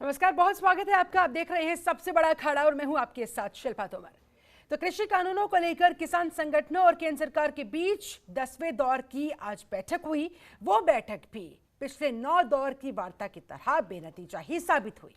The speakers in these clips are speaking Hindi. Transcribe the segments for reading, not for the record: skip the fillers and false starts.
नमस्कार, बहुत स्वागत है आपका। आप देख रहे हैं सबसे बड़ा अखाड़ा और मैं हूं आपके साथ शिल्पा तोमर। तो कृषि कानूनों को लेकर किसान संगठनों और केंद्र सरकार के बीच 10वें दौर की आज बैठक हुई। वो बैठक भी पिछले 9 दौर की वार्ता की तरह बेनतीजा ही साबित हुई।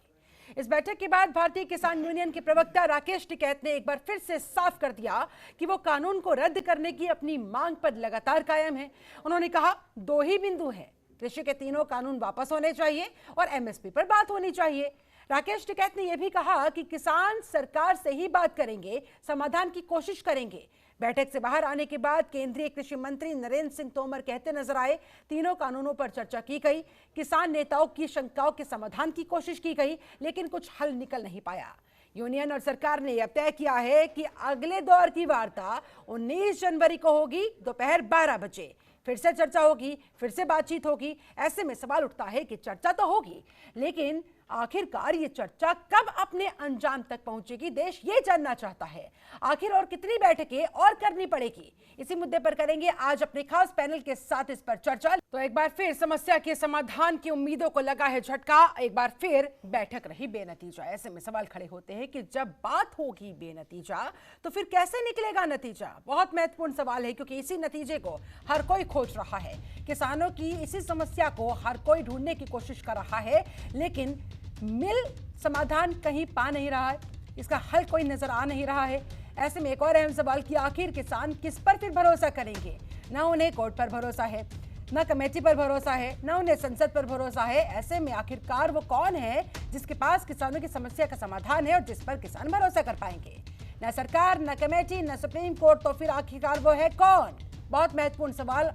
इस बैठक के बाद भारतीय किसान यूनियन के प्रवक्ता राकेश टिकैत ने एक बार फिर से साफ कर दिया कि वो कानून को रद्द करने की अपनी मांग पर लगातार कायम है। उन्होंने कहा, 2 ही बिंदु हैं, कृषि के तीनों कानून वापस होने चाहिए और एमएसपी पर बात होनी चाहिए। राकेश टिकैत ने यह भी कहा कि किसान सरकार से ही बात करेंगे, समाधान की कोशिश करेंगे। बैठक से बाहर आने के बाद केंद्रीय कृषि मंत्री नरेंद्र सिंह तोमर कहते नजर आए, तीनों कानूनों पर चर्चा की गई, किसान नेताओं की शंकाओं के समाधान की कोशिश की गई, लेकिन कुछ हल निकल नहीं पाया। यूनियन और सरकार ने यह तय किया है कि अगले दौर की वार्ता 19 जनवरी को होगी, दोपहर 12 बजे। फिर से चर्चा होगी, फिर से बातचीत होगी। ऐसे में सवाल उठता है कि चर्चा तो होगी, लेकिन आखिरकार ये चर्चा कब अपने अंजाम तक पहुंचेगी, देश ये जानना चाहता है। आखिर और कितनी बैठकें और करनी पड़ेगी, इसी मुद्दे पर करेंगे आज अपने खास पैनल के साथ इस पर चर्चा। तो एक बार फिर समस्या के समाधान की उम्मीदों को लगा है झटका, एक बार फिर बैठक रही बेनतीजा। ऐसे में सवाल खड़े होते हैं कि जब बात होगी बेनतीजा तो फिर कैसे निकलेगा नतीजा। बहुत महत्वपूर्ण सवाल है, क्योंकि इसी नतीजे को हर कोई खोज रहा है। किसानों की इसी समस्या को हर कोई ढूंढने की कोशिश कर रहा है, लेकिन मिल समाधान कहीं पा नहीं रहा है, इसका हल कोई नजर आ नहीं रहा है। ऐसे में एक और अहम सवाल कि आखिर किसान किस पर फिर भरोसा करेंगे। ना उन्हें कोर्ट पर भरोसा है, ना कमेटी पर भरोसा है, ना उन्हें संसद पर भरोसा है। ऐसे में आखिरकार वो कौन है जिसके पास किसानों की समस्या का समाधान है और जिस पर किसान भरोसा कर पाएंगे। ना सरकार, ना कमेटी, ना सुप्रीम कोर्ट, तो फिर आखिरकार वो है कौन। बहुत महत्वपूर्ण सवाल।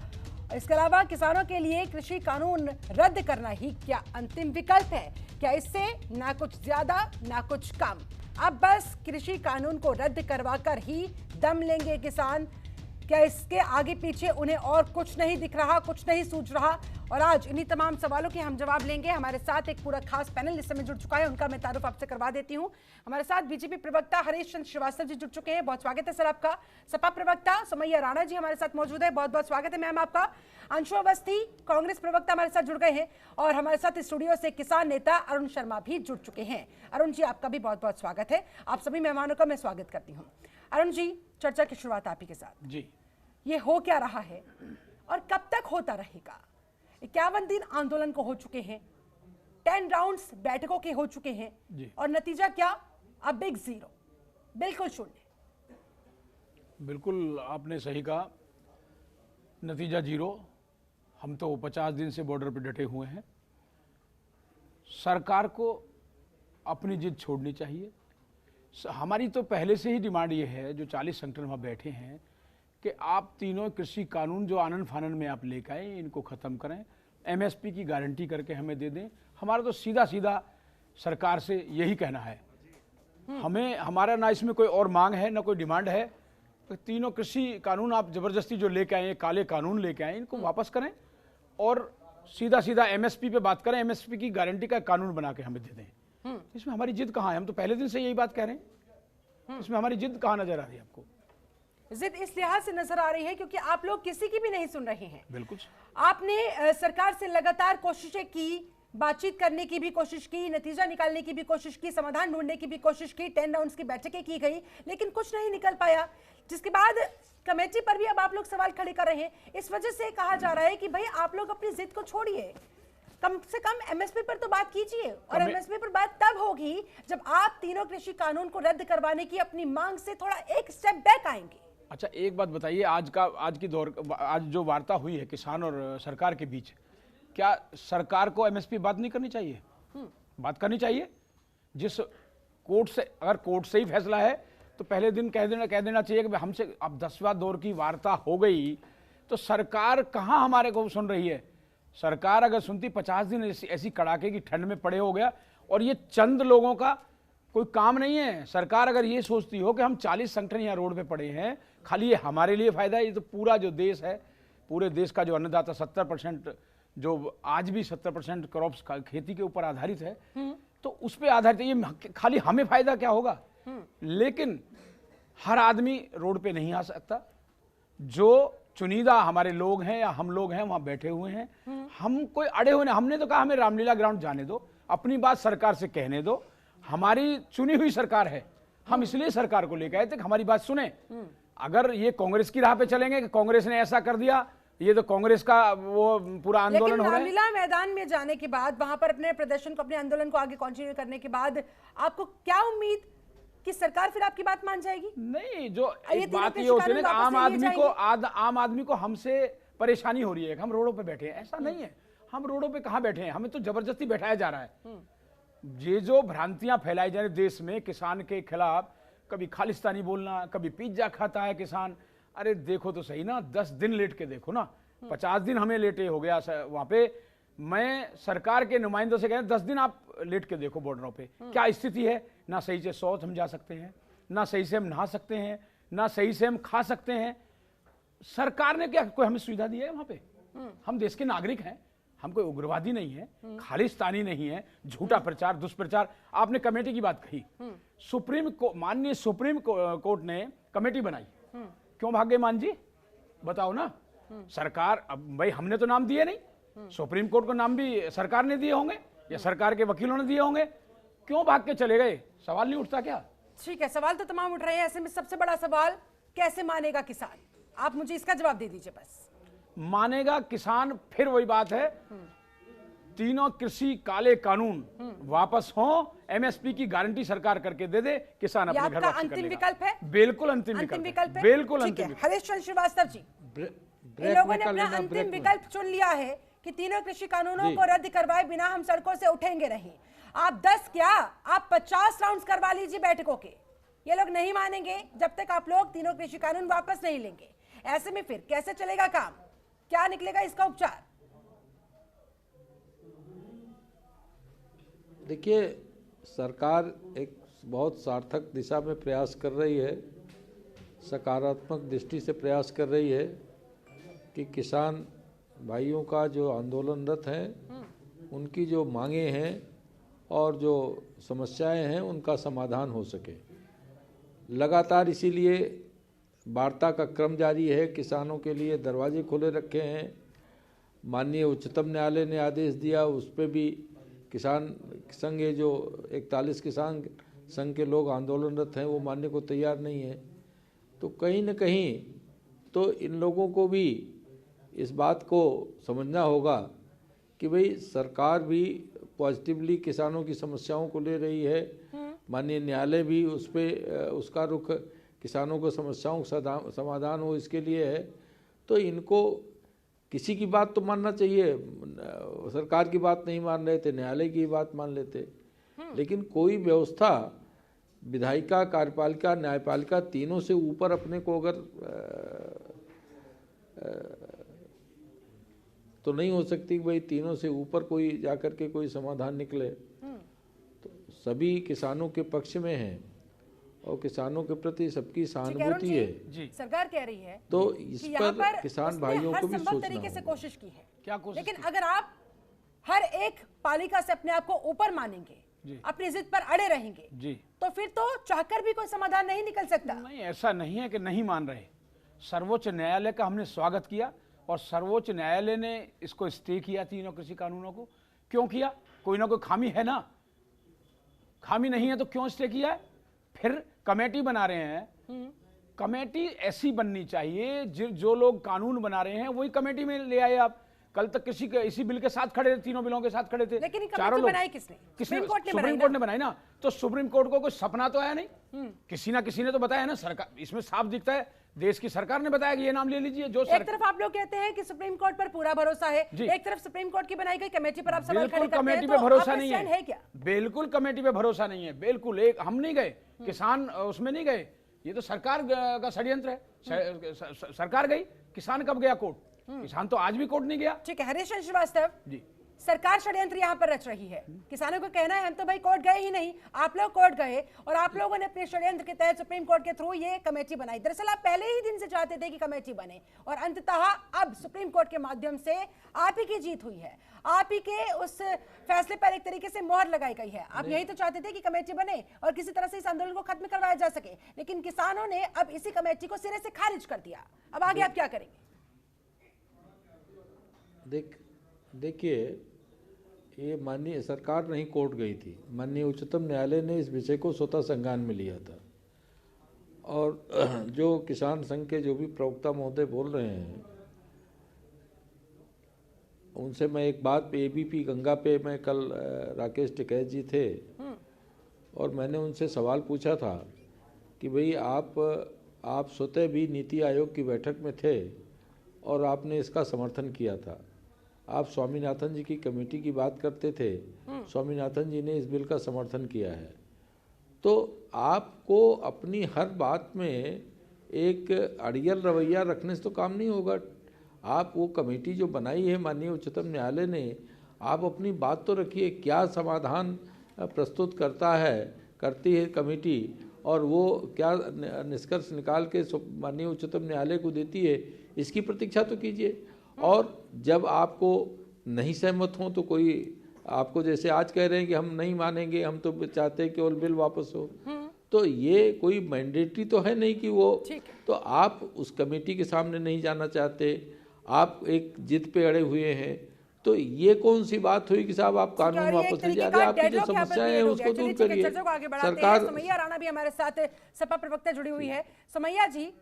इसके अलावा किसानों के लिए कृषि कानून रद्द करना ही क्या अंतिम विकल्प है? क्या इससे ना कुछ ज्यादा ना कुछ कम, अब बस कृषि कानून को रद्द करवाकर ही दम लेंगे किसान? क्या इसके आगे पीछे उन्हें और कुछ नहीं दिख रहा, कुछ नहीं सूझ रहा? और आज इन्हीं तमाम सवालों के हम जवाब लेंगे। हमारे साथ एक पूरा खास पैनल इस समय जुड़ चुका है, उनका मैं तारुफ आपसे करवा देती हूं। हमारे साथ बीजेपी प्रवक्ता हरीश चंद्र श्रीवास्तव जी जुड़ चुके हैं, बहुत स्वागत है सर आपका। सपा प्रवक्ता सुमैया राणा जी हमारे साथ मौजूद है, बहुत बहुत स्वागत है मैम आपका। अंशु अवस्थी कांग्रेस प्रवक्ता हमारे साथ जुड़ गए हैं, और हमारे साथ स्टूडियो से किसान नेता अरुण शर्मा भी जुड़ चुके हैं। अरुण जी, आपका भी बहुत बहुत स्वागत है। आप सभी मेहमानों का मैं स्वागत करती हूँ। अरुण जी, चर्चा की शुरुआत आप ही के साथ जी। ये हो क्या रहा है और कब तक होता रहेगा? 51 दिन आंदोलन को हो चुके हैं, 10 राउंड्स बैठकों के हो चुके हैं, और नतीजा क्या? अब बिग जीरो, बिल्कुल शून्य। बिल्कुल आपने सही कहा, नतीजा जीरो। हम तो 50 दिन से बॉर्डर पर डटे हुए हैं। सरकार को अपनी जिद छोड़नी चाहिए। हमारी तो पहले से ही डिमांड ये है, जो 40 संगठन वहाँ बैठे हैं, कि आप तीनों कृषि कानून जो आनन फानन में आप लेकर आए, इनको ख़त्म करें, एमएसपी की गारंटी करके हमें दे दें। हमारा तो सीधा सीधा सरकार से यही कहना है। हमें, हमारा ना इसमें कोई और मांग है, ना कोई डिमांड है। तो तीनों कृषि कानून आप ज़बरदस्ती जो लेके आए, काले कानून लेके आए, इनको वापस करें और सीधा सीधा एमएसपी पे बात करें, एमएसपी की गारंटी का कानून बना के हमें दे दें। इसमें हमारी जिद कहाँ है? हम तो पहले दिन से यही बात कह रहे हैं। इसमें हमारी जिद कहाँ नजर आ रही है आपको? जिद इस लिहाज से नजर आ रही है क्योंकि आप लोग किसी की भी नहीं सुन रहे हैं। बिल्कुल। आपने सरकार से लगातार कोशिशें की, बातचीत करने की भी कोशिश की, नतीजा निकालने की भी कोशिश की, समाधान ढूंढने की भी कोशिश की, 10 राउंड्स की बैठकें की गई, लेकिन कुछ नहीं निकल पाया। जिसके बाद कमेटी पर भी अब आप लोग सवाल खड़े कर रहे हैं। इस वजह से कहा जा रहा है कि भाई आप लोग अपनी जिद को छोड़िए, कम से कम एमएसपी पर तो बात कीजिए। और एमएसपी पर बात तब होगी जब आप तीनों कृषि कानून को रद्द करवाने की अपनी मांग से थोड़ा एक स्टेप बैक आएंगे। अच्छा, एक बात बताइए, आज जो वार्ता हुई है किसान और सरकार के बीच, क्या सरकार को एमएसपी बात नहीं करनी चाहिए? बात करनी चाहिए। जिस कोर्ट से, अगर कोर्ट से ही फैसला है तो पहले दिन कह देना चाहिए कि हमसे अब 10वां दौर की वार्ता हो गई, तो सरकार कहाँ हमारे को सुन रही है? सरकार अगर सुनती, 50 दिन ऐसी कड़ाके की ठंड में पड़े हो गया, और ये चंद लोगों का कोई काम नहीं है। सरकार अगर ये सोचती हो कि हम 40 संगठन यहाँ रोड पे पड़े हैं, खाली ये हमारे लिए फायदा है, ये तो पूरा जो देश है, पूरे देश का जो अन्नदाता 70%, जो आज भी 70% क्रॉप्स खेती के ऊपर आधारित है, तो उस पर आधारित है। ये खाली हमें फायदा क्या होगा? लेकिन हर आदमी रोड पे नहीं आ सकता। जो चुनिंदा हमारे लोग हैं या हम लोग हैं वहां बैठे हुए हैं, हम कोई अड़े हुए नहीं। हमने तो कहा हमें रामलीला ग्राउंड जाने दो, अपनी बात सरकार से कहने दो। हमारी चुनी हुई सरकार है, हम इसलिए सरकार को लेकर आए थे कि हमारी बात सुने। अगर ये कांग्रेस की राह पे चलेंगे कि कांग्रेस ने ऐसा कर दिया, ये तो कांग्रेस का वो पूरा आंदोलन हो रहा है। रामलीला मैदान में जाने के बाद, वहां पर अपने प्रदर्शन को, अपने आंदोलन को आगे कंटिन्यू करने के बाद आपको क्या उम्मीद कि सरकार फिर आपकी बात मान जाएगी? नहीं, जो एक बात ये होती है ना, आम आदमी को हमसे परेशानी हो रही है, हम रोडों पे बैठे हैं। ऐसा नहीं है, हम रोडों पे कहां बैठे हैं, हमें तो जबरदस्ती बैठाया जा रहा है। ये जो भ्रांतियां फैलाई जा रही देश में किसान के खिलाफ, कभी खालिस्तानी बोलना, कभी पिज्जा खाता है किसान। अरे देखो तो सही ना, 10 दिन लेट के देखो ना, 50 दिन हमें लेटे हो गया वहां पे। मैं सरकार के नुमाइंदों से कह रहा हूं, 10 दिन आप लेट के देखो बॉर्डरों पे क्या स्थिति है। ना सही से शौच हम जा सकते हैं, ना सही से हम नहा सकते हैं, ना सही से हम खा सकते हैं। सरकार ने क्या कोई हमें सुविधा दी है वहां पे? हम देश के नागरिक हैं, हम कोई उग्रवादी नहीं है, खालिस्तानी नहीं है। झूठा प्रचार, दुष्प्रचार। आपने कमेटी की बात कही, माननीय सुप्रीम कोर्ट ने कमेटी बनाई, क्यों भाग्य मान जी बताओ ना। सरकार, अब भाई हमने तो नाम दिए नहीं, सुप्रीम कोर्ट को नाम भी सरकार ने दिए होंगे या सरकार के वकीलों ने दिए होंगे, क्यों भाग के चले गए? सवाल नहीं उठता क्या? ठीक है, सवाल तो तमाम उठ रहे हैं। ऐसे में सबसे बड़ा सवाल, कैसे मानेगा किसान? आप मुझे इसका जवाब दे दीजिए बस। मानेगा किसान, फिर वही बात है, तीनों कृषि काले कानून वापस हो, एमएसपी की गारंटी सरकार करके दे दे, किसान अपने घर वापस अंतिम विकल्प है? बिल्कुल अंतिम विकल्प है, बिल्कुल अंतिम। हरीश चंद्र श्रीवास्तव जी, इन लोगों ने अपना अंतिम विकल्प चुन लिया है कि तीनों कृषि कानूनों को रद्द करवाए बिना हम सड़कों से उठेंगे नहीं। आप 10 क्या, आप 50 राउंड करवा लीजिए बैठकों के, ये लोग नहीं मानेंगे जब तक आप लोग तीनों कृषि कानून वापस नहीं लेंगे। ऐसे में फिर कैसे चलेगा काम, क्या निकलेगा इसका उपचार? देखिए, सरकार एक बहुत सार्थक दिशा में प्रयास कर रही है, सकारात्मक दृष्टि से प्रयास कर रही है कि किसान भाइयों का जो आंदोलनरत हैं, उनकी जो मांगे हैं और जो समस्याएं हैं, उनका समाधान हो सके। लगातार इसीलिए वार्ता का क्रम जारी है, किसानों के लिए दरवाजे खुले रखे हैं। माननीय उच्चतम न्यायालय ने आदेश दिया, उस पर भी किसान संघ, जो 41 किसान संघ के लोग आंदोलनरत हैं, वो मानने को तैयार नहीं है। तो कहीं न कहीं तो इन लोगों को भी इस बात को समझना होगा कि भाई सरकार भी पॉजिटिवली किसानों की समस्याओं को ले रही है, माननीय न्यायालय भी उस पर उसका रुख किसानों को समस्याओं का समाधान हो इसके लिए है। तो इनको किसी की बात तो मानना चाहिए, सरकार की बात नहीं मान रहे थे, न्यायालय की बात मान लेते। लेकिन कोई व्यवस्था, विधायिका, कार्यपालिका, न्यायपालिका, तीनों से ऊपर अपने को अगर तो नहीं हो सकती भाई तीनों से ऊपर कोई जाकर के कोई समाधान निकले। तो सभी किसानों के पक्ष में हैं और किसानों के प्रति सबकी सहानुभूति है। जी। सरकार कह रही है तो इस पर किसान भाइयों को भी सोचना तरीके से कोशिश की है। क्या कोशिश? लेकिन अगर आप हर एक पालिका से अपने आप को ऊपर मानेंगे, अपनी जिद पर अड़े रहेंगे जी, तो फिर तो चाहकर भी कोई समाधान नहीं निकल सकता। नहीं, ऐसा नहीं है कि नहीं मान रहे। सर्वोच्च न्यायालय का हमने स्वागत किया और सर्वोच्च न्यायालय ने इसको स्टे किया, तीनों कृषि कानूनों को। क्यों किया? कोई ना कोई खामी है ना, खामी नहीं है तो क्यों स्टे किया है? फिर कमेटी बना रहे हैं, कमेटी ऐसी बननी चाहिए जो लोग कानून बना रहे हैं वही कमेटी में ले आए। आप कल तक इसी बिल के साथ खड़े थे, तीनों बिलों के साथ खड़े थे। लेकिन चारों लोग बनाई किसने? सुप्रीम कोर्ट ने बनाई ना। तो सुप्रीम कोर्ट को कोई सपना तो आया नहीं, किसी ना किसी ने तो बताया ना। सरकार, इसमें साफ दिखता है देश की सरकार ने बताया कि ये नाम ले लीजिए। जो एक तरफ आप लोग कहते हैं कि सुप्रीम कोर्ट पर पूरा भरोसा है, एक तरफ सुप्रीम कोर्ट की बनाई गई कमेटी पर आप सवाल खड़े करते हैं। कमेटी पे भरोसा नहीं है क्या? बिल्कुल कमेटी पे भरोसा नहीं है, बिल्कुल। एक हम नहीं गए, किसान उसमें नहीं गए, ये तो सरकार का षड्यंत्र है। सरकार गई, किसान कब गया कोर्ट? किसान तो आज भी कोर्ट नहीं गया। ठीक है, हरीश चंद्र श्रीवास्तव जी, सरकार षड्यंत्र यहाँ पर रच रही है। किसानों को कहना है हम तो भाई कोर्ट गए ही नहीं, आप लोग कोर्ट गए और आप लोगों ने अपने षड्यंत्र के तहत सुप्रीम कोर्ट के थ्रू ये कमेटी बनाई। दरअसल आप पहले ही दिन से चाहते थे कि कमेटी बने और अंततः अब सुप्रीम कोर्ट के माध्यम से आप ही की जीत हुई है, आप ही के उस फैसले पर एक तरीके से मोहर लगाई गई है। आप यही तो चाहते थे कि कमेटी बने और किसी तरह से इस आंदोलन को खत्म करवाया जा सके, लेकिन किसानों ने अब इसी कमेटी को सिरे से खारिज कर दिया। अब आगे आप क्या करेंगे? देखिए, ये माननीय सरकार नहीं कोर्ट गई थी, माननीय उच्चतम न्यायालय ने इस विषय को स्वतः संज्ञान में लिया था। और जो किसान संघ के जो भी प्रवक्ता महोदय बोल रहे हैं, उनसे मैं एक बात पे एबीपी गंगा पे मैं कल राकेश टिकैत जी थे और मैंने उनसे सवाल पूछा था कि भाई आप स्वतः भी नीति आयोग की बैठक में थे और आपने इसका समर्थन किया था। आप स्वामीनाथन जी की कमेटी की बात करते थे, स्वामीनाथन जी ने इस बिल का समर्थन किया है। तो आपको अपनी हर बात में एक अड़ियल रवैया रखने से तो काम नहीं होगा। आप वो कमेटी जो बनाई है माननीय उच्चतम न्यायालय ने, आप अपनी बात तो रखिए, क्या समाधान प्रस्तुत करती है कमेटी और वो क्या निष्कर्ष निकाल के माननीय उच्चतम न्यायालय को देती है, इसकी प्रतीक्षा तो कीजिए। और जब आपको नहीं सहमत हो तो कोई आपको जैसे आज कह रहे हैं कि हम नहीं मानेंगे, हम तो चाहते हैं केवल बिल वापस हो, तो ये कोई मैंडेटरी तो है नहीं कि वो, तो आप उस कमेटी के सामने नहीं जाना चाहते, आप एक जिद पे अड़े हुए हैं, तो ये कौन सी बात हुई कि साहब आप कानून वापस ले जा रहे हैं? आपकी जो समस्याएं हैं उसको दूर करिए। सरकार समैया राणा भी हमारे साथ सपा प्रवक्ता जुड़ी हुई है। समैया जी,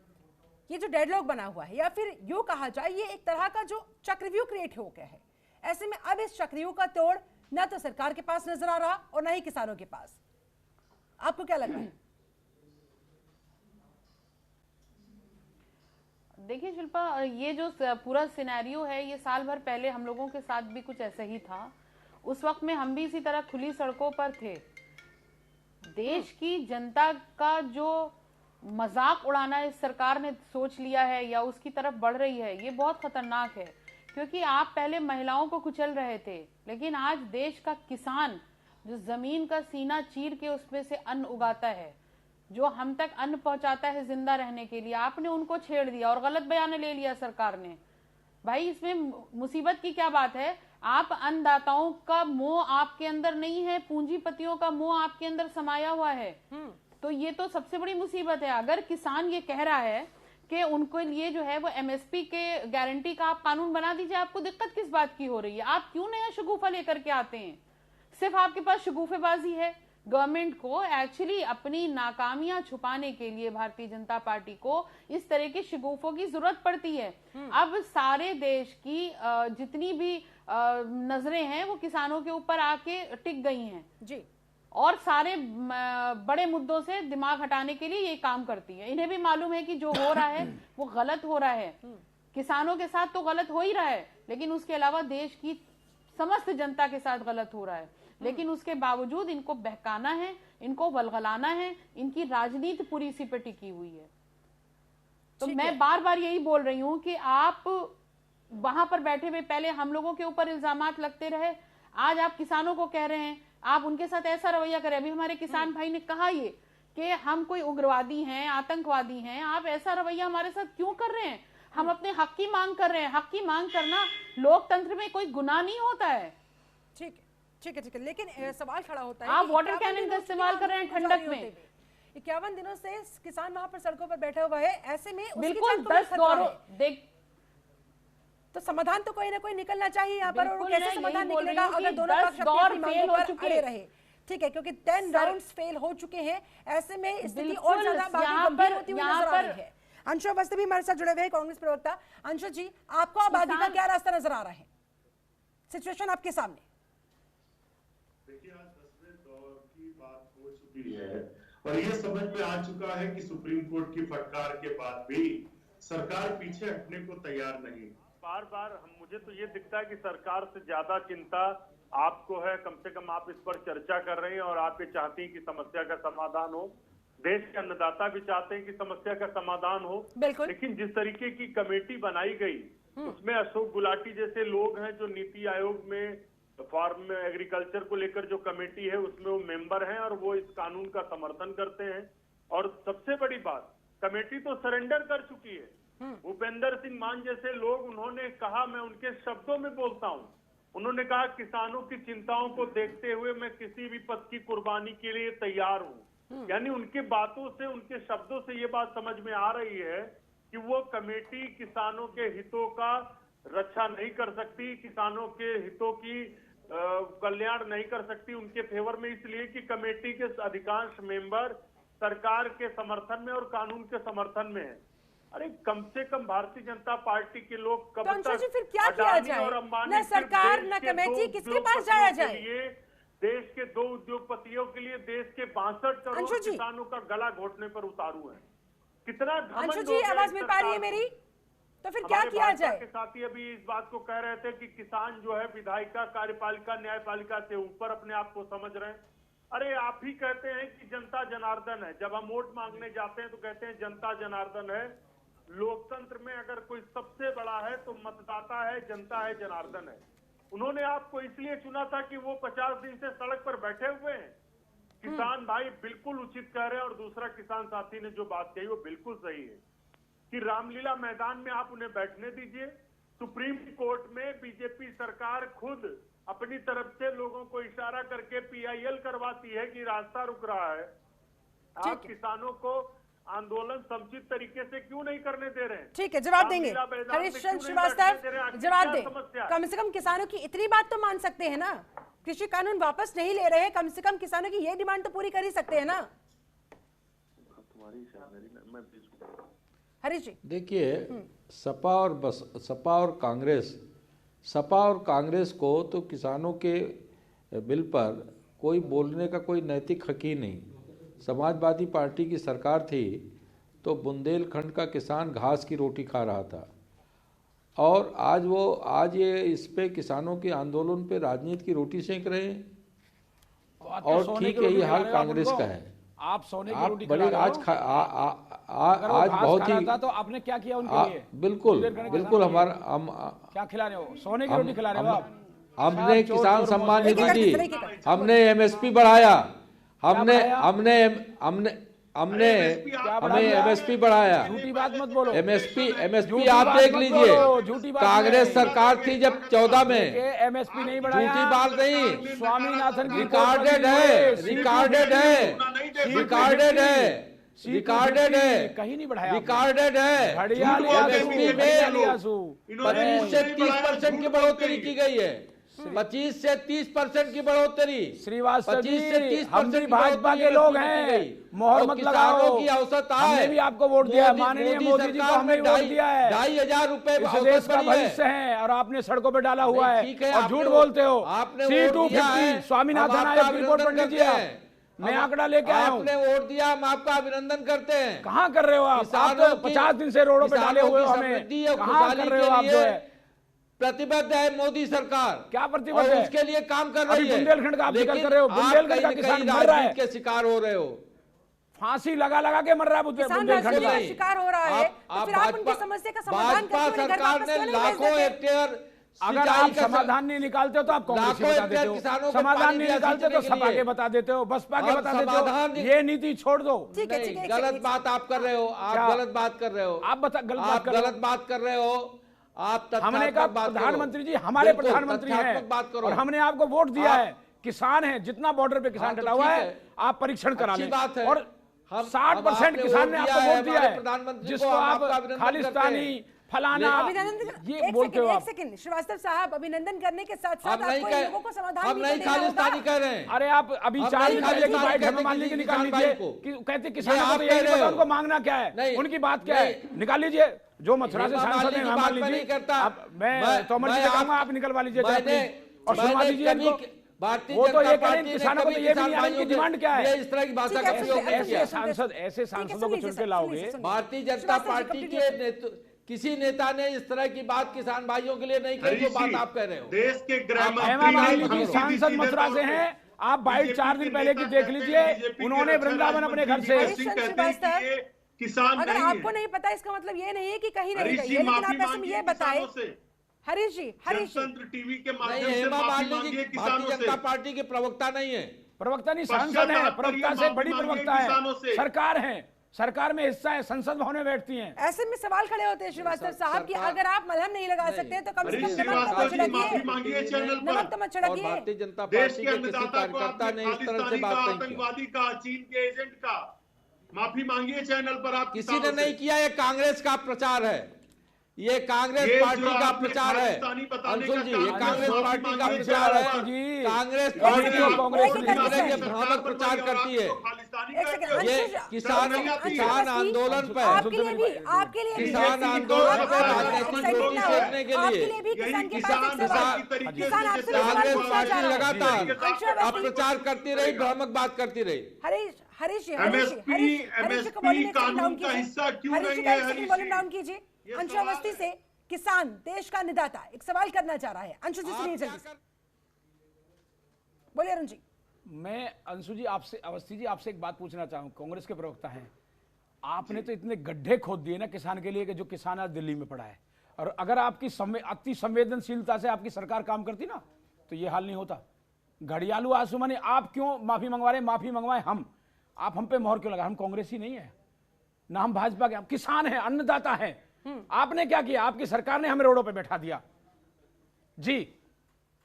ये जो डेडलॉक बना हुआ है, या फिर यूं कहा जाए ये एक तरह का जो चक्रव्यूह क्रिएट हो गया है, ऐसे में अब इस चक्रव्यूह का तोड़ ना तो सरकार के पास नजर आ रहा और ना ही किसानों के पास, आपको क्या लग रहा है? देखिए शिल्पा, ये जो पूरा सिनेरियो है ये साल भर पहले हम लोगों के साथ भी कुछ ऐसा ही था। उस वक्त में हम भी इसी तरह खुली सड़कों पर थे। देश की जनता का जो मजाक उड़ाना इस सरकार ने सोच लिया है या उसकी तरफ बढ़ रही है, ये बहुत खतरनाक है। क्योंकि आप पहले महिलाओं को कुचल रहे थे, लेकिन आज देश का किसान जो जमीन का सीना चीर के उसमें से अन्न उगाता है, जो हम तक अन्न पहुंचाता है जिंदा रहने के लिए, आपने उनको छेड़ दिया और गलत बयान ले लिया सरकार ने। भाई इसमें मुसीबत की क्या बात है? आप अन्नदाताओं का मोह आपके अंदर नहीं है, पूंजीपतियों का मोह आपके अंदर समाया हुआ है। तो ये तो सबसे बड़ी मुसीबत है। अगर किसान ये कह रहा है कि उनको लिए जो है वो एमएसपी के गारंटी का आप कानून बना दीजिए, आपको दिक्कत किस बात की हो रही है? आप क्यों नया शगुफा लेकर के आते हैं? सिर्फ आपके पास शगुफेबाजी है। गवर्नमेंट को एक्चुअली अपनी नाकामियां छुपाने के लिए भारतीय जनता पार्टी को इस तरह के शगुफों की जरूरत पड़ती है। अब सारे देश की जितनी भी नजरें हैं वो किसानों के ऊपर आके टिक गई हैं जी, और सारे बड़े मुद्दों से दिमाग हटाने के लिए ये काम करती है। इन्हें भी मालूम है कि जो हो रहा है वो गलत हो रहा है, किसानों के साथ तो गलत हो ही रहा है, लेकिन उसके अलावा देश की समस्त जनता के साथ गलत हो रहा है। लेकिन उसके बावजूद इनको बहकाना है, इनको वलगलाना है, इनकी राजनीति पूरी इसी पे टिकी हुई है। तो मैं बार बार यही बोल रही हूं कि आप वहां पर बैठे हुए पहले हम लोगों के ऊपर इल्जामात लगते रहे, आज आप किसानों को कह रहे हैं, आप उनके साथ ऐसा रवैया करें। अभी हमारे किसान भाई ने कहा ये कि हम कोई उग्रवादी हैं, आतंकवादी हैं, आप ऐसा रवैया हमारे साथ क्यों कर रहे हैं? हम अपने हक की मांग कर रहे हैं। हक की मांग करना लोकतंत्र में कोई गुनाह नहीं होता है। ठीक है, ठीक है, ठीक है, लेकिन सवाल खड़ा होता है, आप वाटर कैनन का इस्तेमाल कर रहे हैं ठंडक में। 51 दिनों से किसान वहां पर सड़कों पर बैठा हुआ है, ऐसे में बिल्कुल 10 दौरों देख, तो समाधान तो कोई ना कोई निकलना चाहिए यहाँ पर। और कैसे समाधान निकलेगा अगर दोनों पक्ष दौर फेल हो चुके रहे? ठीक है, क्योंकि 10 राउंड्स फेल हो चुके हैं, ऐसे में स्थिति और ज्यादा गंभीर होती हुई नजर आ रही है। अंशु अवस्थी भी हमारे साथ जुड़े हुए हैं, कांग्रेस प्रवक्ता। अंशु जी, आपको अब आगे का क्या रास्ता नजर आ रहा है? सिचुएशन आपके सामने। देखिए, आज 10वें दौर की बात हो चुकी है और ये समझ में आ चुका है कि सुप्रीम कोर्ट की फटकार के बाद भी सरकार पीछे हटने को तैयार नहीं। बार बार मुझे तो ये दिखता है कि सरकार से ज्यादा चिंता आपको है। कम से कम आप इस पर चर्चा कर रहे हैं और आप ये चाहती हैं कि समस्या का समाधान हो। देश के अन्नदाता भी चाहते हैं कि समस्या का समाधान हो। लेकिन जिस तरीके की कमेटी बनाई गई उसमें अशोक गुलाटी जैसे लोग हैं जो नीति आयोग में फार्म एग्रीकल्चर को लेकर जो कमेटी है उसमें वो मेंबर हैं और वो इस कानून का समर्थन करते हैं। और सबसे बड़ी बात, कमेटी तो सरेंडर कर चुकी है। भूपेंद्र सिंह मान जैसे लोग, उन्होंने कहा, मैं उनके शब्दों में बोलता हूं, उन्होंने कहा किसानों की चिंताओं को देखते हुए मैं किसी भी पद की कुर्बानी के लिए तैयार हूं। यानी उनके बातों से, उनके शब्दों से ये बात समझ में आ रही है कि वो कमेटी किसानों के हितों का रक्षा नहीं कर सकती, किसानों के हितों की कल्याण नहीं कर सकती उनके फेवर में, इसलिए कि कमेटी के अधिकांश मेंबर सरकार के समर्थन में और कानून के समर्थन में है। अरे कम से कम भारतीय जनता पार्टी के लोग कब अंशु जी तक फिर क्या किया अडानी जाए? और अंबानी न सरकार देश न के कमेटी, दो किसके पास जाया उद्योगपतियों जाए? के लिए, देश के 2 उद्योगपतियों के लिए देश के 62 करोड़ अंशु जी। किसानों का गला घोटने पर उतारू है। कितना घमंड अंशु हो जी गया आवाज इस मिल पा रही है सरकार को। मेरी? तो फिर क्या हमारे किया भाजपा जाए? के साथी अभी इस बात को कह रहे थे कि किसान जो है विधायिका, कार्यपालिका, न्यायपालिका से ऊपर अपने आप को समझ रहे हैं। अरे आप ही कहते हैं कि जनता जनार्दन है, जब हम वोट मांगने जाते हैं तो कहते हैं जनता जनार्दन है। लोकतंत्र में अगर कोई सबसे बड़ा है तो मतदाता है, जनता है, जनार्दन है। उन्होंने आपको इसलिए चुना था कि वो 50 दिन से सड़क पर बैठे हुए हैं। किसान भाई बिल्कुल उचित कह रहे हैं, और दूसरा किसान साथी ने जो बात कही वो बिल्कुल सही है कि रामलीला मैदान में आप उन्हें बैठने दीजिए। सुप्रीम कोर्ट में बीजेपी सरकार खुद अपनी तरफ से लोगों को इशारा करके PIL करवाती है कि रास्ता रुक रहा है। आप किसानों को आंदोलन समुचित तरीके से क्यों नहीं करने दे रहे हैं? ठीक है, जवाब देंगे रामलीला मैदान में हरीश क्यों चंद्र नहीं बैठने श्रीवास्तव, दे रहे हैं? आखिर जवाब क्या दें। समस्या है? कम से कम किसानों की इतनी बात तो मान सकते हैं ना, कृषि कानून वापस नहीं ले रहे हैं, कम से कम किसानों की ये डिमांड तो पूरी कर ही सकते हैं ना। हरीश जी देखिए, सपा और कांग्रेस को तो किसानों के बिल पर कोई बोलने का कोई नैतिक हक ही नहीं। समाजवादी पार्टी की सरकार थी तो बुंदेलखंड का किसान घास की रोटी खा रहा था, और आज ये इस पे किसानों के आंदोलन पे राजनीति की रोटी सेंक रहे हैं। और ठीक यही हाल कांग्रेस का है। आप सोने की आप रोटी बड़े खिला रहे हो। आज बहुत ही था तो आपने क्या किया उनके लिए? बिल्कुल हमारा क्या खिला रहे हो? सोने की रोटी खिला रहे हो आप? हमने किसान सम्मान निधि दी, एक एक हमने MSP बढ़ाया, हमने MSP बढ़ाया। झूठी बात मत बोलो। MSP आप देख लीजिए, कांग्रेस सरकार थी जब 14 में। MSP नहीं बढ़ाया। झूठी बात नहीं, स्वामीनाथन की रिकॉर्डेड है, कहीं नहीं बढ़ाया। रिकॉर्डेड है। हरियाली MSP में आंसू 25 से 30% की बढ़ोतरी की गई है। 25 से 30% की बढ़ोतरी। श्रीवास्तव जी, 25 से 30% हम भी भाजपा के लोग हैं, मोहर मत लगाओ। की औसत हमने भी आपको वोट दिया है, माननीय मोदी जी को हमने वोट दिया है। 2,500 रुपए इस देश का भविष्य है और आपने सड़कों पे डाला हुआ है और झूठ बोलते हो। आपने C250 स्वामीनाथन आयोग की रिपोर्ट पढ़ लीजिए आप। मैं आंकड़ा लेके आया हूँ। आपने वोट दिया, हम आपका अभिनंदन करते हैं। कहाँ कर रहे हो आप? तो 50 दिन से रोडों पे डाले हुए हो हमें। कहाँ कर रहे हो आप? जो है प्रतिबद्ध है मोदी सरकार। क्या प्रतिबद्ध है? उसके लिए काम कर रही है। बुंदेलखंड का आप जिक्र कर रहे हो। बुंदेलखंड का किसान मर रहा है, के शिकार हो रहे हो। फांसी लगा के मर रहा है बुंदेलखंड का। शिकार हो रहा है, तो फिर आप उनकी समस्या का समाधान भाजपा सरकार ने लाखों हेक्टेयर अगर आप समाधान नहीं निकालते हो तो आप कांग्रेस के बता देते हो, समाधान नहीं निकालते तो सपा के बता देते हो, बसपा के बता देते हो। ये नीति छोड़ दो। गलत बात आप कर रहे हो, आप गलत बात कर रहे हो, आप गलत बात कर रहे हो। आप हमने कहा प्रधानमंत्री जी हमारे प्रधानमंत्री हैं और हमने आपको वोट दिया है। किसान है, जितना बॉर्डर पे किसान डटा हुआ है आप परीक्षण करा लें। और 60% किसान ने आपको वोट दिया है, जिसको आप खालिस्तानी फलाना ये बोलते हो। एक सेकंड श्रीवास्तव साहब, अभिनंदन करने के साथ साथ आपको इन लोगों को समाधान हम नहीं खालिस्तानी कह रहे हैं। अरे आप अभी 4 दिन मान लीजिए, निकाल लीजिए कि कहते किसानों को यही नहीं पता उनको मांगना क्या है, उनकी बात क्या है, निकाल लीजिए। जो मथुरा से सांसद हैं मान लीजिए, मैं तोमर जी से कहूंगा आप निकलवा लीजिए और सुनवा लीजिए इनको। वो तो ये करें किसानों को, तो ये भी नहीं आ इनकी डिमांड क्या है। इस तरह की भाषा का प्रयोग ऐसे सांसदों को चुन के लाओगे। भारतीय जनता पार्टी के किसी नेता ने इस तरह की बात किसान भाइयों के लिए नहीं कही जो बात आप कह रहे हो। देश के गृह हेमा मालिनी जी सांसद मथुरा से हैं, आप बाइट 4 दिन पहले की देख लीजिए, उन्होंने वृंदावन अपने घर से। किसान अगर आपको नहीं पता इसका मतलब ये नहीं है कि कहीं नहीं गई है, लेकिन आप ऐसे में ये बताएं हरीश जी, टीवी के माध्यम से हेमा मालिनी जी भारतीय जनता पार्टी के प्रवक्ता नहीं है। प्रवक्ता नहीं, सांसद है। प्रवक्ता से बड़ी प्रवक्ता है, सरकार है, सरकार में हिस्सा है, संसद भवन में बैठती हैं। ऐसे में सवाल खड़े होते हैं श्रीवास्तव साहब कि अगर आप मलहम नहीं लगा सकते तो कम से कम नमक तो मत छिड़किए। भारतीय जनता पार्टी के किसी कार्यकर्ता ने इस तरह से बात नहीं की। आतंकवादी का, चीन के एजेंट का माफी मांगिए चैनल पर। आप किसी ने नहीं किया, ये कांग्रेस का प्रचार है। ये कांग्रेस ये पार्टी जो का आपने प्रचार है। खालिस्तानी बताने अंशुल का जी, काम ये किया, कांग्रेस माफी पार्टी का मांगने प्रचार का है। काम जी, कांग्रेस एक पार्टी सेकंड, जो कांग्रेस एक ने दूसरे के सरकार भ्रामक कर प्रचार रही है और करती आप है। उसको खालिस्तानी एक कहते सेकंड, हो। ये अंशुल- किसान नहीं आती है। किसान आंदोलन पे आपके लिए भी किसान बीजेपी आंदोलन को पे आप राजनीतिक excited गोली ना हो। फेंकने के आपके लिए लिए भी किसान के किसान पास एक सवाल की तरीके से किसान आपसे जैसे सवाल कांग्रेस पूछना चाह पार्टी रहा है। लगातार अंशुल अवस्थी, अपप्रचार करती रही, भ्रामक बात करती रही। हरीश जी MSP को वॉल्यूम एक सेकंड डाउन कानून का कीजिए। हिस्सा क्यों हरीश जी नहीं का है? एक सेकंड हरीश वॉल्यूम जी, डाउन कीजिए। ये अंशु सवाल अवस्थी है। से किसान देश का निदाता एक सवाल करना चाह रहा है। अंशु जी सुनिए जल्दी से, बोलिए अरुण जी। मैं अंशु जी आपसे, अवस्थी जी आपसे एक बात पूछना चाहूँ, कांग्रेस के प्रवक्ता हैं, आपने तो इतने गड्ढे खोद दिए ना किसान के लिए कि जो किसान आज दिल्ली में पड़ा है, और अगर आपकी अति संवेदनशीलता से आपकी सरकार काम करती ना तो ये हाल नहीं होता। घड़ियालू आंसुमानी आप क्यों माफी मंगवा रहे? माफी मंगवाए हम, आप हम पे मोहर क्यों लगा? हम कांग्रेस ही नहीं है ना, हम भाजपा के, हम किसान हैं, अन्नदाता हैं। आपने क्या किया? आपकी सरकार ने हमें रोडों पे बैठा दिया। जी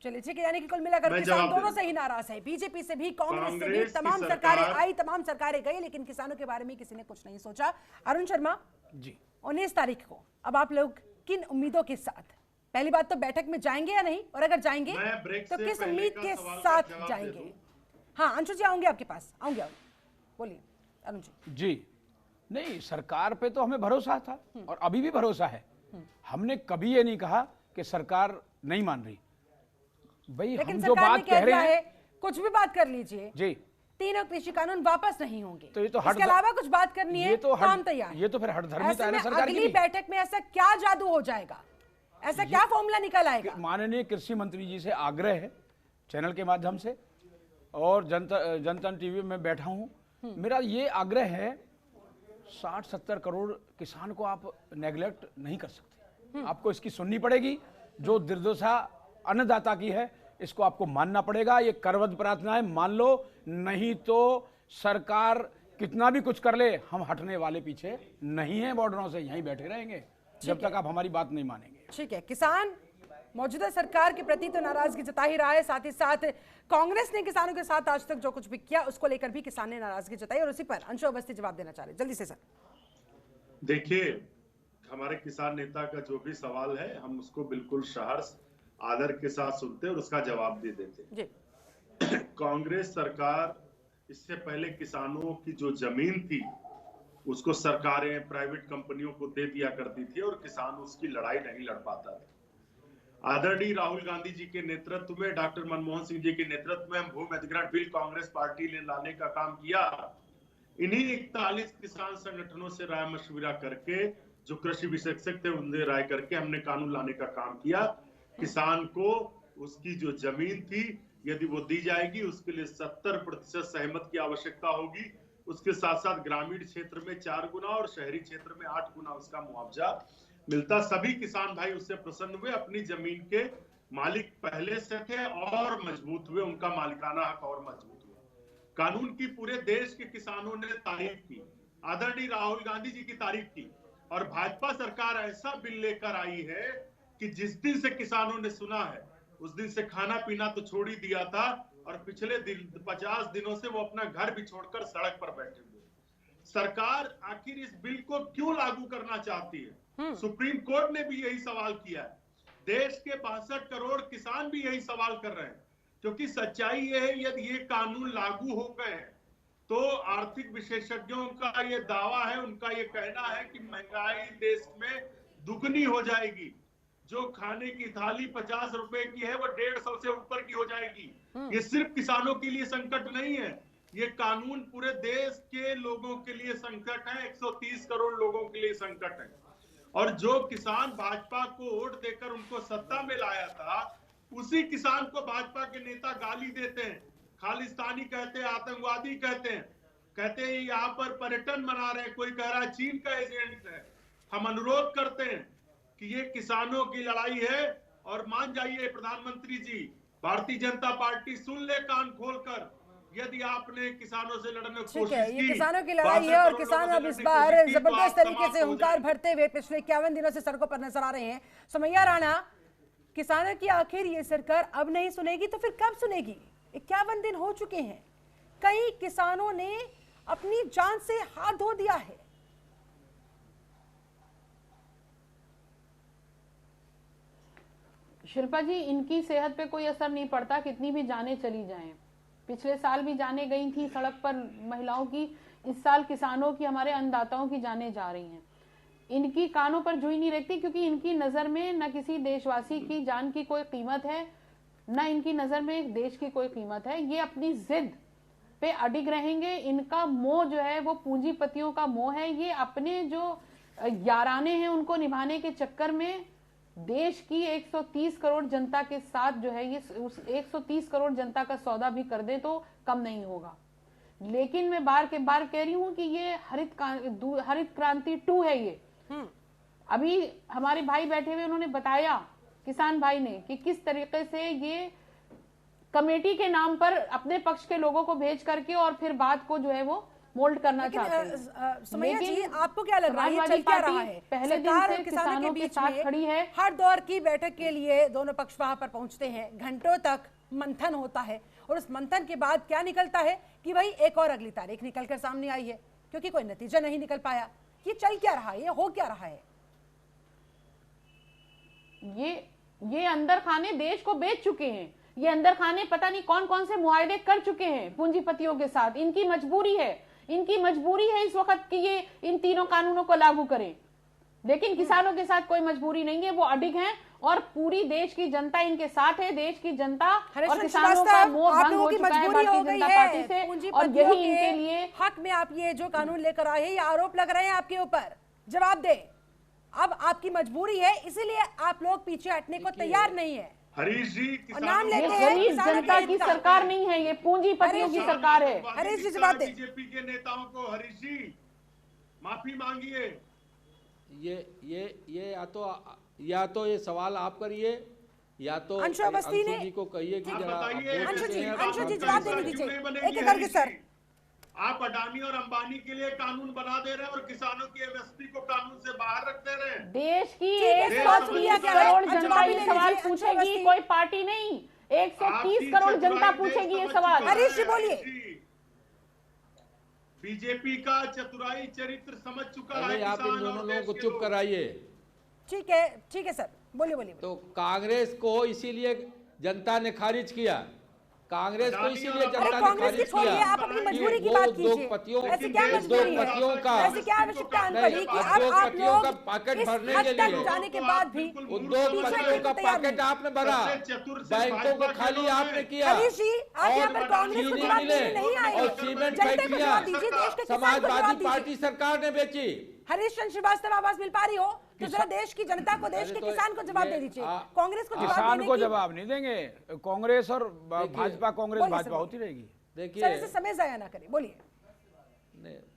चलिए ठीक है, यानी कि कुल मिलाकर मैं किसान जवाब दोनों दे से ही नाराज है, बीजेपी से भी, कांग्रेस से भी। कांग्रेस की तमाम सरकार- सरकारें आई, तमाम सरकारें गई, लेकिन किसानों के बारे में किसी ने कुछ नहीं सोचा। अरुण शर्मा, जी 19 तारीख को अब आप लोग किन उम्मीदों के साथ, पहली बात तो बैठक में जाएंगे या नहीं, और अगर जाएंगे मैं ब्रेक तो से किस पहले उम्मीद का के सवाल का साथ जवाब दे जाएंगे? दूं। हाँ अंशु जी आऊंगे आपके पास, आऊंगे बोलिए अरुण जी। जी नहीं, सरकार पे तो हमें भरोसा था और अभी भी भरोसा है। हमने कभी ये नहीं कहा कि सरकार नहीं मान रही। भाई लेकिन हम जो सरकार ने बात कह कह रहे दिया हैं, है, कुछ भी बात कर लीजिए, जी तीनों कृषि कानून वापस नहीं होंगे। तो ये तो इसके अलावा कुछ बात करनी है ये तो हम तैयार हैं। ये तो फिर हठधर्मिता ऐसे है ना में सरकार की अगली भी। बैठक में ऐसा क्या जादू हो जाएगा, ऐसा क्या फॉर्मूला निकल आएगा? माननीय कृषि मंत्री जी से आग्रह है चैनल के माध्यम से, और जनता टीवी में बैठा हूं, मेरा ये आग्रह है, 60-70 करोड़ किसान को आप नेग्लेक्ट नहीं कर सकते। आपको इसकी सुननी पड़ेगी, जो दुर्दशा अन्नदाता की है इसको आपको मानना पड़ेगा। ये करवद प्रार्थना है, मान लो, नहीं तो सरकार कितना भी कुछ कर ले, हम हटने वाले पीछे नहीं है बॉर्डरों से, यहीं बैठे रहेंगे जब तक आप हमारी बात नहीं मानेंगे। ठीक है, किसान मौजूदा सरकार के प्रति तो नाराजगी जता ही रहा है, साथ ही साथ कांग्रेस ने किसानों के साथ आज तक जो कुछ भी किया उसको लेकर भी किसान ने नाराजगी जताई, और उसी पर अंशु अवस्थी जवाब देना चाह रहे। जल्दी से सर। देखिए, हमारे किसान नेता का जो भी सवाल है हम उसको बिल्कुल सहर्ष आदर के साथ सुनते और उसका जवाब दे देते। जी कांग्रेस सरकार इससे पहले किसानों की जो जमीन थी उसको सरकारें प्राइवेट कंपनियों को दे दिया करती थी और किसान उसकी लड़ाई नहीं लड़ पाता था। आदरणीय राहुल गांधी जी के नेतृत्व में, डॉक्टर मनमोहन सिंह जी के नेतृत्व में भूमि अधिग्रहण बिल कांग्रेस पार्टी ने लाने का काम किया। इन्हीं 41 किसान संगठनों से राय मशविरा करके, जो कृषि विशेषज्ञ थे उनसे राय करके हमने कानून लाने का काम किया। किसान को उसकी जो जमीन थी यदि वो दी जाएगी, उसके लिए 70% सहमत की आवश्यकता होगी। उसके साथ साथ ग्रामीण क्षेत्र में 4 गुना और शहरी क्षेत्र में 8 गुना उसका मुआवजा मिलता। सभी किसान भाई उससे प्रसन्न हुए, अपनी जमीन के मालिक पहले से थे और मजबूत हुए, उनका मालिकाना हक और मजबूत हुआ। कानून की पूरे देश के किसानों ने तारीफ की, आदरणीय राहुल गांधी जी की तारीफ की, और भाजपा सरकार ऐसा बिल लेकर आई है कि जिस दिन से किसानों ने सुना है उस दिन से खाना पीना तो छोड़ ही दिया था, और पिछले 50 दिनों से वो अपना घर भी छोड़कर सड़क पर बैठे हुए। सरकार आखिर इस बिल को क्यों लागू करना चाहती है? सुप्रीम कोर्ट ने भी यही सवाल किया है, देश के 62 करोड़ किसान भी यही सवाल कर रहे हैं, क्योंकि सच्चाई यह है यदि ये कानून लागू हो गए हैं तो आर्थिक विशेषज्ञों का ये दावा है, उनका ये कहना है कि महंगाई देश में दुगनी हो जाएगी। जो खाने की थाली 50 रुपए की है वो 150 से ऊपर की हो जाएगी। ये सिर्फ किसानों के लिए संकट नहीं है, ये कानून पूरे देश के लोगों के लिए संकट है, 130 करोड़ लोगों के लिए संकट है। और जो किसान भाजपा को वोट देकर उनको सत्ता में लाया था, उसी किसान को भाजपा के नेता गाली देते हैं, खालिस्तानी कहते हैं, आतंकवादी कहते हैं यहाँ पर पर्यटन बना रहे हैं, कोई कह रहा है चीन का एजेंट है। हम अनुरोध करते हैं कि ये किसानों की लड़ाई है, और मान जाइए प्रधानमंत्री जी, भारतीय जनता पार्टी सुन ले कान खोलकर, यदि आपने किसानों से लड़ने की कोशिश की, ये किसानों की लड़ाई है, और किसान अब इस बार जबरदस्त तरीके से हुंकार भरते हुए पिछले 51 दिनों से सड़कों पर नजर आ रहे हैं। समैया राणा, किसानों की आखिर ये सरकार अब नहीं सुनेगी तो फिर कब सुनेगी? 51 दिन हो चुके हैं, कई किसानों ने अपनी जान से हाथ धो दिया है। शिल्पा जी, इनकी सेहत पे कोई असर नहीं पड़ता कितनी भी जानें चली जाएं। पिछले साल भी जानें गई थी सड़क पर महिलाओं की, इस साल किसानों की, हमारे अन्नदाताओं की जानें जा रही हैं। इनकी कानों पर जूं नहीं रखती, क्योंकि इनकी नजर में न किसी देशवासी की जान की कोई कीमत है, न इनकी नजर में देश की कोई कीमत है। ये अपनी जिद पे अडिग रहेंगे। इनका मोह जो है वो पूंजीपतियों का मोह है। ये अपने जो याराने हैं उनको निभाने के चक्कर में देश की 130 करोड़ जनता के साथ जो है ये उस 130 करोड़ जनता का सौदा भी कर दे तो कम नहीं होगा। लेकिन मैं बार के बार कह रही हूं कि ये हरित क्रांति 2 है। ये अभी हमारे भाई बैठे हुए, उन्होंने बताया, किसान भाई ने, कि किस तरीके से ये कमेटी के नाम पर अपने पक्ष के लोगों को भेज करके और फिर बात को जो है वो मोल्ड करना चाहते हैं। सुमैया जी, आपको क्या लग रहा है, चल क्या रहा है? पहले दिन से किसानों के साथ खड़ी है। हर दौर की बैठक के लिए दोनों पक्ष वहां पर पहुंचते हैं, घंटों तक मंथन होता है और उस मंथन के बाद क्या निकलता है कि भाई एक और अगली तारीख निकलकर सामने आई है, क्योंकि कोई नतीजा नहीं निकल पाया। ये चल क्या रहा है, ये हो क्या रहा है? ये अंदर खाने देश को बेच चुके हैं। ये अंदर खाने पता नहीं कौन कौन से मुआहदे कर चुके हैं पूंजीपतियों के साथ। इनकी मजबूरी है, इनकी मजबूरी है इस वक्त कि ये इन तीनों कानूनों को लागू करें, लेकिन किसानों के साथ कोई मजबूरी नहीं है। वो अडिग हैं और पूरी देश की जनता इनके साथ है। देश की जनता और किसानों का मोह भंग हो चुका है भारतीय जनता पार्टी से, और यही इनके लिए हक में आप ये जो कानून लेकर आए हैं, ये आरोप लग रहे हैं आपके ऊपर, जवाब दे। अब आपकी मजबूरी है, इसीलिए आप लोग पीछे हटने को तैयार नहीं है। हरीश जी, नाम लेते हैं गरीब जनता की सरकार नहीं है, ये पूंजीपतियों की सरकार है। हरीश जी जवाब दे। बीजेपी के नेताओं को, हरीश जी माफी मांगिए। ये या तो ये सवाल आप करिए, या तो अंशु अवस्थी ने जी को कहिए कि जरा अंशु जी जवाब देने दीजिए एक एक करके। सर, आप अडानी और अंबानी के लिए कानून बना दे रहे हैं और किसानों की एमएसपी को कानून से बाहर रख दे रहे हैं। देश की 130 करोड़ जनता ये सवाल पूछेगी, कोई पार्टी नहीं। 130 करोड़ जनता पूछेगी ये सवाल। हरीश जी बोलिए। बीजेपी का चतुराई चरित्र समझ चुका है। आप इन दोनों लोगों को चुप कराइए। ठीक है सर, बोलिए। तो कांग्रेस को इसीलिए जनता ने खारिज किया, कांग्रेस को इसीलिए जनता ने खारिज किया। आप अपनी मजबूरी की बात कीजिए। ऐसे क्या मजबूरी है? ऐसे क्या आवश्यकता पड़ी कि अब आप लोग का पॉकेट भरने के लिए जाने के बाद भी उद्योगपतियों का पॉकेट आपने भरा, बैंकों को खाली आपने किया, हरीश जी, आप यहाँ पर कांग्रेस को जवाब देने नहीं आए, और सीमेंट जनता को जवाब दीजिए, देश के किसान को जवाब समाजवादी दीजिए। पार्टी सरकार ने बेची। हरीश चंद्र श्रीवास्तव आवाज मिल पा रही हो तो जरा देश की जनता को, देश के किसान को जवाब दे दीजिए। कांग्रेस को किसान को जवाब नहीं देंगे, कांग्रेस और भाजपा, कांग्रेस भाजपा होती रहेगी। देखिए, समय जाया ना करें, बोलिए।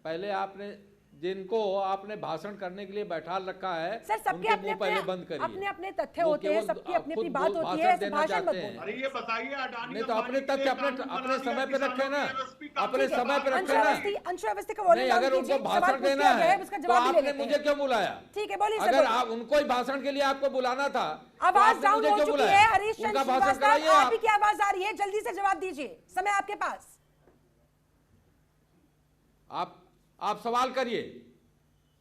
पहले आपने जिनको आपने भाषण करने के लिए बैठा रखा है, सर, सबके अपने पहले बंद करिए। अपने तथ्य होते हैं, सबकी अपनी अपनी बात होती है, ऐसे भाषण मत बोलिए। अरे ये बताइए, अडानी नहीं तो अपने तथ्य अपने समय पे रखे ना, अपने समय पे रखे ना। अंशु अवस्थी का नहीं, अगर उनको भाषण देना है तो आपने मुझे क्यों बुलाया? ठीक है, बोलिए। अगर आप उनको ही भाषण के लिए आपको बुलाना था, आवाज डाउन हो चुकी है। हरीश चंद्र उनका भाषण श्रीवास्तव, कराइए। आप ही की आवाज आ रही है, जल्दी से जवाब दीजिए, समय आपके पास। आप सवाल करिए।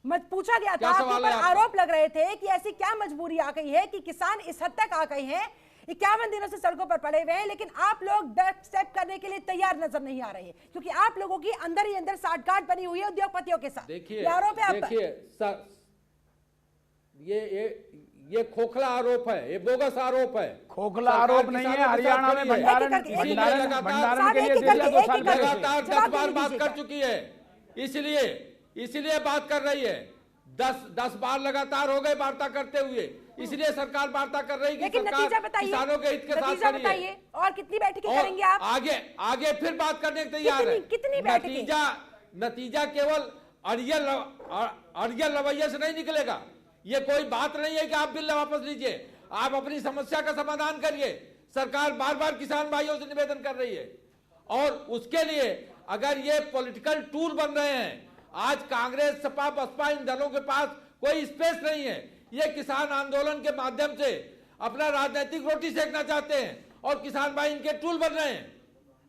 मत पूछा गया था, आपके ऊपर आरोप लग रहे थे कि ऐसी क्या मजबूरी आ गई है कि किसान इस हद तक आ गए हैं, 51 दिनों से सड़कों पर पड़े हुए हैं, लेकिन आप लोग बैक स्टेप करने के लिए तैयार नजर नहीं आ रहे, क्योंकि आप लोगों की अंदर ही अंदर साठगांठ बनी हुई है उद्योगपतियों के साथ। देखिए, ये खोखला आरोप है, ये बोगस आरोप है। खोखला आरोप नहीं है। हरियाणा में भंडारण के लिए लगातार 10 बार बात कर चुकी है, इसलिए बात कर रही है। 10 बार लगातार हो गए वार्ता करते हुए, इसलिए सरकार वार्ता कर रही है कि सरकार किसानों के हित के साथ खड़ी है। और कितनी बैठकें करेंगे आप? आगे फिर बात करने के तैयार है। कितनी बैठकें? नतीजा केवल अड़ियल रवैये से नहीं निकलेगा। ये कोई बात नहीं है कि आप बिल वापस लीजिए, आप अपनी समस्या का समाधान करिए। सरकार बार बार किसान भाइयों से निवेदन कर रही है, और उसके लिए अगर ये पॉलिटिकल टूल बन रहे हैं, आज कांग्रेस, सपा, बसपा, इन दलों के पास कोई स्पेस नहीं है। ये किसान आंदोलन के माध्यम से अपना राजनीतिक रोटी सेकना चाहते हैं, और किसान भाई इनके टूल बन रहे हैं।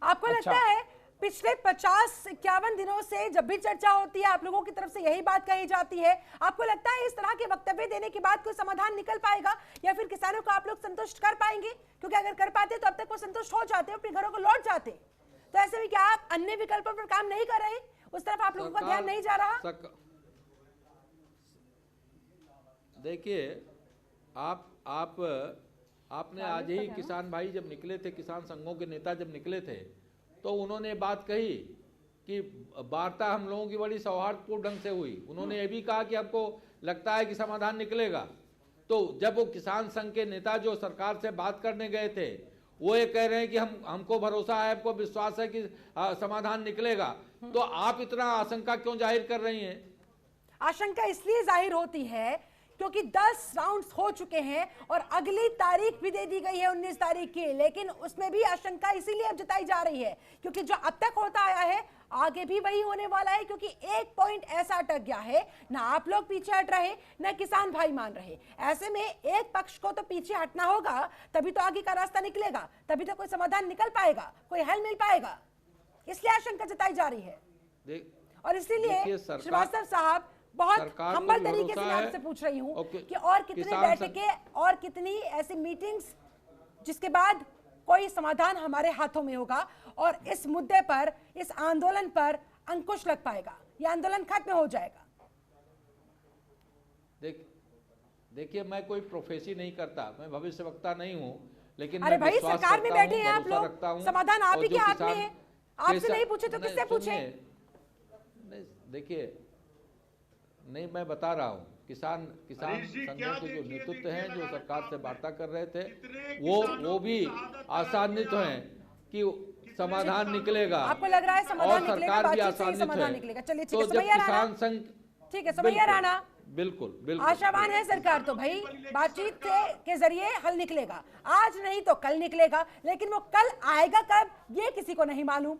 आपको लगता है पिछले 50-51 दिनों से जब भी चर्चा होती है आप लोगों की तरफ से यही बात कही जाती है। आपको लगता है इस तरह के वक्तव्य देने के बाद कोई समाधान निकल पाएगा या फिर किसानों को आप लोग संतुष्ट कर पाएंगे? क्योंकि अगर कर पाते तो अब तक वो संतुष्ट हो जाते, अपने घरों को लौट जाते। तो ऐसे में क्या आप अन्य विकल्पों पर काम नहीं कर रहे? उस तरफ आप लोगों का ध्यान नहीं जा रहा? देखिए, आपने आज ही किसान भाई जब निकले थे, किसान संघों के नेता जब निकले थे, तो उन्होंने बात कही कि वार्ता हम लोगों की बड़ी सौहार्दपूर्ण ढंग से हुई। उन्होंने ये भी कहा कि आपको लगता है कि समाधान निकलेगा। तो जब वो किसान संघ के नेता जो सरकार से बात करने गए थे, वो ये कह रहे हैं कि हमको भरोसा है, हमको विश्वास है कि समाधान निकलेगा, तो आप इतना आशंका क्यों जाहिर कर रही हैं? आशंका इसलिए जाहिर होती है क्योंकि 10 राउंड्स हो चुके हैं और अगली तारीख भी दे दी गई है 19 तारीख की, लेकिन उसमें भी आशंका इसीलिए अब जताई जा रही है क्योंकि जो अब तक होता आया है आगे भी वही होने वाला है। क्योंकि एक पॉइंट ऐसा अटक गया है, ना आप लोग पीछे हट रहे ना किसान भाई मान रहे। ऐसे में एक पक्ष को तो पीछे हटना होगा, तभी तो आगे का रास्ता निकलेगा, तभी तो कोई समाधान निकल पाएगा, कोई हल मिल पाएगा। इसलिए आशंका जताई जा रही है। और इसीलिए श्रीवास्तव साहब बहुत हम्बल तरीके से मैं आपसे पूछ रही हूं कि और कितनी बैठकें और कितनी ऐसी मीटिंग्स जिसके बाद कोई समाधान हमारे हाथों में होगा और इस मुद्दे पर, इस आंदोलन पर अंकुश लग पाएगा, यह आंदोलन खत्म हो जाएगा। देखिए, मैं कोई प्रोफेसी नहीं करता, मैं भविष्यवक्ता नहीं हूं, लेकिन अरे भाई सरकार में बैठे हैं आप लोग, समाधान आप ही के हाथ में है। आपसे नहीं पूछे तो किससे पूछे? देखिए, नहीं, मैं बता रहा हूँ, किसान संघों के जो नेतृत्व हैं जो सरकार से वार्ता कर रहे थे, वो भी आशान्वित हैं कि समाधान निकलेगा। आपको लग रहा है समाधान और निकलेगा? सरकार भी आशान्वित है। चलिए ठीक तो है, जब किसान संघ, ठीक है सुमैया राणा, बिल्कुल आशावान है सरकार, तो भाई बातचीत के जरिए हल निकलेगा। आज नहीं तो कल निकलेगा, लेकिन वो कल आएगा कब ये किसी को नहीं मालूम।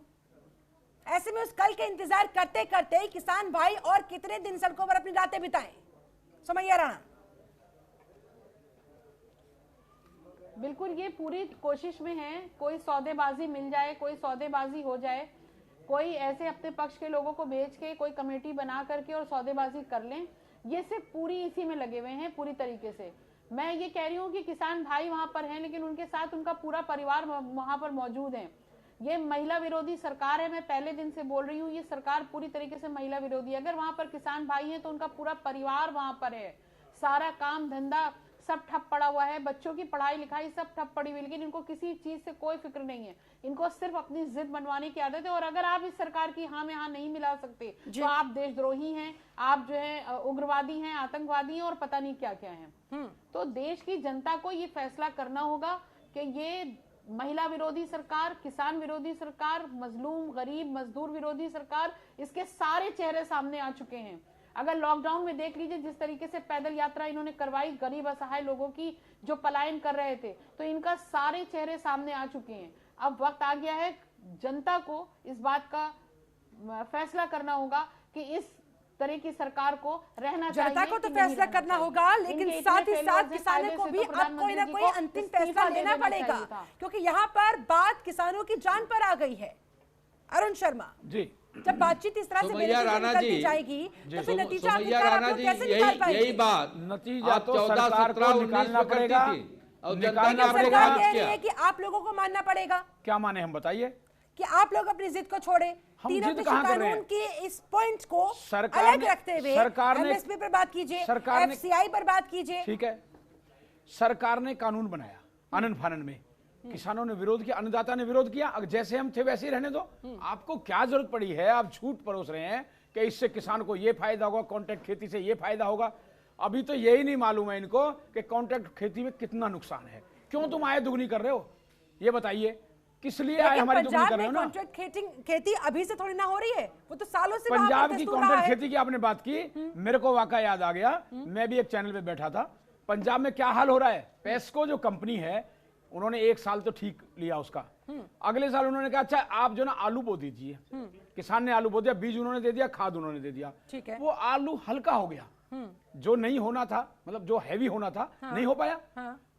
ऐसे में उस कल के इंतजार करते करते ही किसान भाई और कितने दिन सड़कों पर अपनी रातें बिताएं? सुमैया राणा। बिल्कुल, ये पूरी कोशिश में है कोई सौदेबाजी मिल जाए, कोई सौदेबाजी हो जाए, कोई ऐसे अपने पक्ष के लोगों को बेच के कोई कमेटी बना करके और सौदेबाजी कर लें। ये सिर्फ पूरी इसी में लगे हुए हैं पूरी तरीके से। मैं ये कह रही हूँ कि किसान भाई वहां पर हैं, लेकिन उनके साथ उनका पूरा परिवार वहां पर मौजूद है। ये महिला विरोधी सरकार है, मैं पहले दिन से बोल रही हूँ, ये सरकार पूरी तरीके से महिला विरोधी है। अगर वहां पर किसान भाई हैं तो उनका पूरा परिवार वहां पर है, सारा काम धंधा सब ठप पड़ा हुआ है, बच्चों की पढ़ाई लिखाई सब ठप पड़ी हुई, लेकिन इनको किसी चीज से कोई फिक्र नहीं है। इनको सिर्फ अपनी जिद मनवाने की आदत है। और अगर आप इस सरकार की हाँ में हाँ नहीं मिला सकते तो आप देशद्रोही हैं, आप जो है उग्रवादी हैं, आतंकवादी हैं और पता नहीं क्या क्या है। तो देश की जनता को ये फैसला करना होगा कि ये महिला विरोधी सरकार, किसान विरोधी सरकार, मजलूम गरीब मजदूर विरोधी सरकार, इसके सारे चेहरे सामने आ चुके हैं। अगर लॉकडाउन में देख लीजिए जिस तरीके से पैदल यात्रा इन्होंने करवाई गरीब असहाय लोगों की जो पलायन कर रहे थे, तो इनका सारे चेहरे सामने आ चुके हैं। अब वक्त आ गया है जनता को इस बात का फैसला करना होगा कि इस तरह की सरकार को रहना चाहिए। जनता को तो फैसला करना होगा, लेकिन साथ ही साथ किसानों को भी अब कोई ना कोई अंतिम फैसला लेना पड़ेगा, क्योंकि यहाँ पर बात किसानों की जान पर आ गई है। अरुण शर्मा जी, जब बातचीत इस तरह से निकलती जाएगी तो फिर नतीजा कैसे निकाल पाएंगे? यही बात, नतीजा तो सरकार को निकालना पड़ेगा और जनता ने सरकार कह रही है कि आप लोगों को मानना पड़ेगा। क्या माने हम बताइए? कि आप लोग अपनी जिद को छोड़े, तीनों कृषि कानून की इस पॉइंट को अलग रखते हुए एमएसपी पर बात कीजिए, एफसीआई पर बात कीजिए। ठीक है, सरकार ने कानून बनाया, आनन फानन में किसानों ने विरोध किया, अन्नदाता ने विरोध किया। जैसे हम थे वैसे ही रहने दो, आपको क्या जरूरत पड़ी है? आप झूठ परोस रहे हैं कि इससे किसान को ये फायदा होगा, कॉन्ट्रैक्ट खेती से ये फायदा होगा। अभी तो यही नहीं मालूम है इनको कि कॉन्ट्रैक्ट खेती में कितना नुकसान है। क्यों तुम आय दुगनी कर रहे हो, ये बताइए? किस लिए आय हमारी दुगनी कर रहे हो ना? कॉन्ट्रैक्ट खेती अभी से थोड़ी ना हो रही है, वो तो सालों से पंजाब की कॉन्ट्रैक्ट खेती की आपने बात की, मेरे को वाकया याद आ गया। मैं भी एक चैनल पे बैठा था। पंजाब में क्या हाल हो रहा है, पेस्को जो कंपनी है उन्होंने 1 साल तो ठीक लिया उसका, अगले साल उन्होंने कहा अच्छा आप जो ना आलू बो दीजिए। किसान ने आलू बो दिया, बीज उन्होंने दे दिया, खाद उन्होंने दे दिया, ठीक है। वो आलू हल्का हो गया, जो नहीं होना था, मतलब जो हैवी होना था, नहीं हो पाया।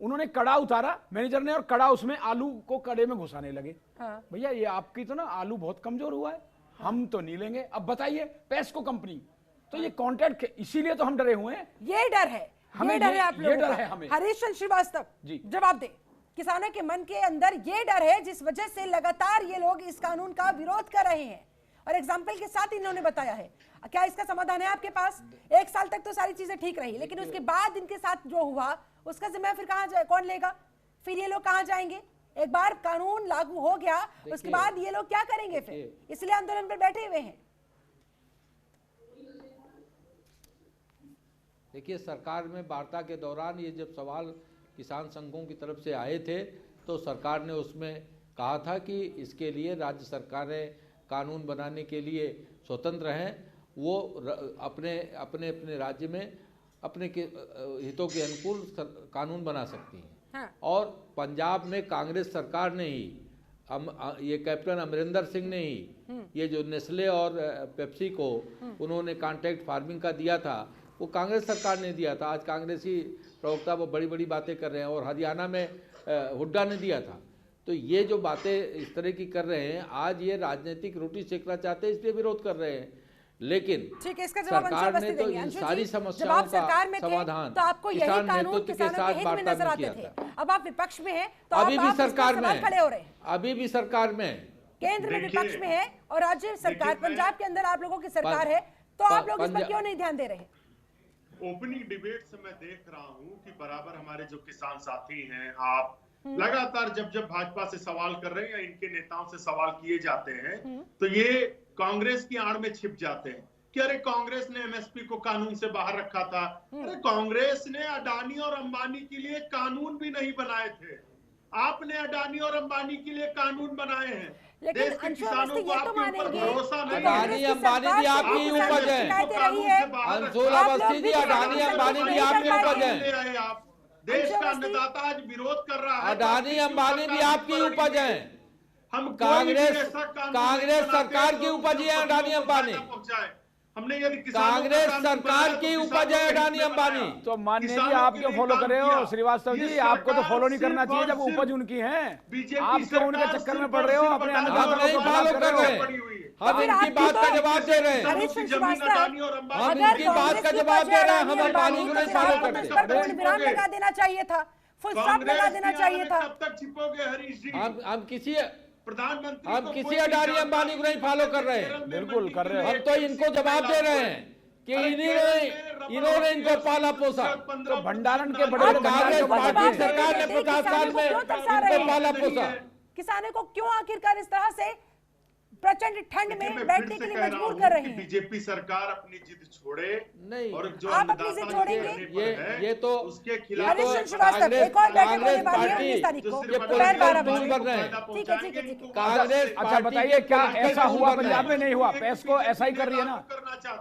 उन्होंने कड़ा उतारा मैनेजर ने, और कड़ा उसमें आलू को कड़े में घुसाने लगे। भैया ये आपकी तो ना आलू बहुत कमजोर हुआ है, हम तो नहीं लेंगे। अब बताइए पेस्को कंपनी, तो ये कॉन्ट्रैक्ट, इसीलिए तो हम डरे हुए हैं। ये डर है, हमें ये डर है आप ये लोगों डर का। है हमें। हरीश चंद्र श्रीवास्तव जी। जवाब दे। किसानों के मन के अंदर ये डर है जिस वजह से लगातार ये लोग इस कानून का विरोध कर रहे हैं, और एग्जाम्पल के साथ इन्होंने बताया है। क्या इसका समाधान है आपके पास? 1 साल तक तो सारी चीजें ठीक रही, लेकिन उसके बाद इनके साथ जो हुआ उसका जिम्मा फिर कौन लेगा? फिर ये लोग कहां जाएंगे? एक बार कानून लागू हो गया उसके बाद ये लोग क्या करेंगे फिर? इसलिए आंदोलन पर बैठे हुए हैं। देखिए, सरकार में वार्ता के दौरान ये जब सवाल किसान संघों की तरफ से आए थे तो सरकार ने उसमें कहा था कि इसके लिए राज्य सरकारें कानून बनाने के लिए स्वतंत्र हैं, वो अपने अपने अपने राज्य में अपने के हितों के अनुकूल कानून बना सकती हैं। हाँ। और पंजाब में कांग्रेस सरकार ने ही ये कैप्टन अमरिंदर सिंह ने ही ये जो नेस्ले और पेप्सी को उन्होंने कॉन्ट्रैक्ट फार्मिंग का दिया था, वो कांग्रेस सरकार ने दिया था। आज कांग्रेसी प्रवक्ता वो बड़ी बड़ी बातें कर रहे हैं, और हरियाणा में हुड्डा ने दिया था। तो ये जो बातें इस तरह की कर रहे हैं, आज ये राजनीतिक रोटी सेकना चाहते हैं, इसलिए विरोध कर रहे हैं। लेकिन ठीक है, इसका जवाब सरकार ने तो इन सारी समस्याओं का समाधान तो आपको यही किसान कानून नेतृत्व के किसानों साथ के हित में नजर वार्ता में आते किया थे। था। अब आप विपक्ष में हैं तो अभी भी आप सरकार में खड़े हो रहे हैं। अभी भी सरकार में, केंद्र में विपक्ष में है और राज्य सरकार, पंजाब के अंदर आप लोगों की सरकार है, तो आप लोग इस पर क्यों नहीं ध्यान दे रहे? ओपनिंग डिबेट से मैं देख रहा हूं कि बराबर हमारे जो किसान साथी हैं, आप लगातार जब भाजपा से सवाल कर रहे हैं या इनके नेताओं से सवाल किए जाते हैं तो ये कांग्रेस की आड़ में छिप जाते हैं कि अरे कांग्रेस ने एमएसपी को कानून से बाहर रखा था। अरे कांग्रेस ने अडानी और अंबानी के लिए कानून भी नहीं बनाए थे, आपने अडानी और अंबानी के लिए कानून बनाए हैं। लेकिन देश के किसानों को आपके ऊपर भरोसा नहीं। अडानी अंबानी भी आपकी उपज है, अंशुल अवस्थी जी, अडानी अंबानी भी आपकी उपज है। आप देश का अन्नदाता आज विरोध कर रहा है, अडानी अंबानी भी आपकी उपज है। हम कांग्रेस सरकार की उपज है अडानी अंबानी, हमने यदि कांग्रेस सरकार की उपज है अडानी अंबानी। तो माननीय जी आप क्यों फॉलो कर रहे हो? श्रीवास्तव जी आपको तो फॉलो नहीं करना चाहिए जब उपज उनकी है। आप क्यों उनके चक्कर में पड़ रहे हो? अपने अन्नदाताओं को फॉलो कर रहे हैं। हम इनकी बात का जवाब दे रहे हैं, हम इनकी बात का जवाब दे रहे हैं। हम अंबानी को नहीं फॉलो करते। विराम लगा देना चाहिए था, फुल स्टॉप लगा देना चाहिए था। कब तक छिपोगे हरीश जी? हम किसी प्रधानमंत्री हम किसी अडानी अंबानी को नहीं फॉलो कर रहे हैं। बिल्कुल कर रहे हैं। हम तो इनको जवाब दे रहे हैं कि इन्होंने इनको पाला पोसा। तो भंडारण के बड़े कांग्रेस पार्टी सरकार ने 50 साल में इनको पाला पोसा। किसानों को क्यों आखिरकार इस तरह से प्रचंड ठंड में बैठने के लिए मजबूर कर रहे हैं? बीजेपी सरकार अपनी जिद छोड़े नहीं, और जो आप अपनी जिद छोड़ेंगे? ये तो उसके खिलाफ कांग्रेस पार्टी कांग्रेस। अच्छा बताइए क्या ऐसा हुआ पंजाब में? नहीं हुआ। पेस्को ऐसा ही कर रही है ना,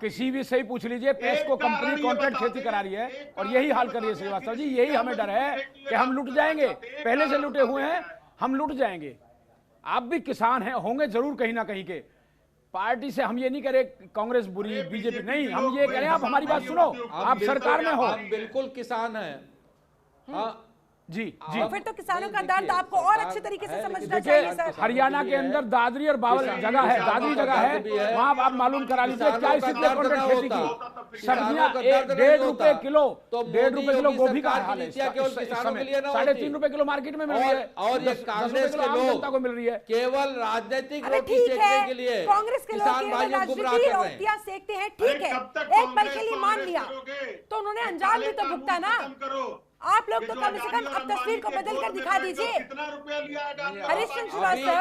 किसी भी सही पूछ लीजिए, पेस्को कंपनी कॉन्ट्रैक्ट खेती करा रही है और यही हाल कर रही है। श्रीवास्तव जी यही हमें डर है कि हम लुट जाएंगे, पहले से लुटे हुए हैं, हम लुट जाएंगे। आप भी किसान हैं, होंगे जरूर कहीं ना कहीं के। पार्टी से हम ये नहीं कह रहे कांग्रेस बुरी, बीजेपी नहीं, हम ये कह रहे हैं आप हमारी बात सुनो, आप सरकार में हो। हम बिल्कुल किसान हैं। हाँ जी जी। फिर तो किसानों का दर्द आपको और अच्छे तरीके से समझना देखिए चाहिए सर। हरियाणा के अंदर दादरी और बावल जगह है, दादरी जगह है, वहाँ आप मालूम करा लीजिए क्या स्थिति है कॉन्ट्रैक्ट खेती की। सब्जियां 1.5 रुपए किलो, 1.5 रुपए किलो गोभी का हाल है इस समय, 3.5 रुपए किलो मार्केट में मिल रही है, और ये कांग्रेस के लोग जनता को मिल रही है। केवल राजनीतिक अरे रोटी ठीक सेकने है, के लिए कांग्रेस के लोग किसान भाइयों को गुमराह राजनीति कर रहे हैं। रोटियां सेकते हैं, ठीक है, एक पल के लिए मान लिया, तो उन्होंने अंजाम भी तो भुगता ना। आप लोग तो कम से कम अब तस्वीर को बदल कर दिखा दीजिए। कितना रुपया लिया हरीश चंद्र श्रीवास्तव,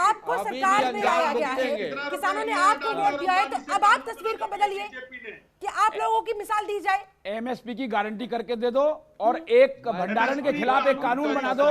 आपको सरकार में लाया गया है, किसानों ने आपको वोट दिया है, तो अब आप तस्वीर को बदलिए कि आप लोगों की मिसाल दी जाए। एमएसपी की गारंटी करके दे दो और एक भंडारण के खिलाफ एक कानून बना दो,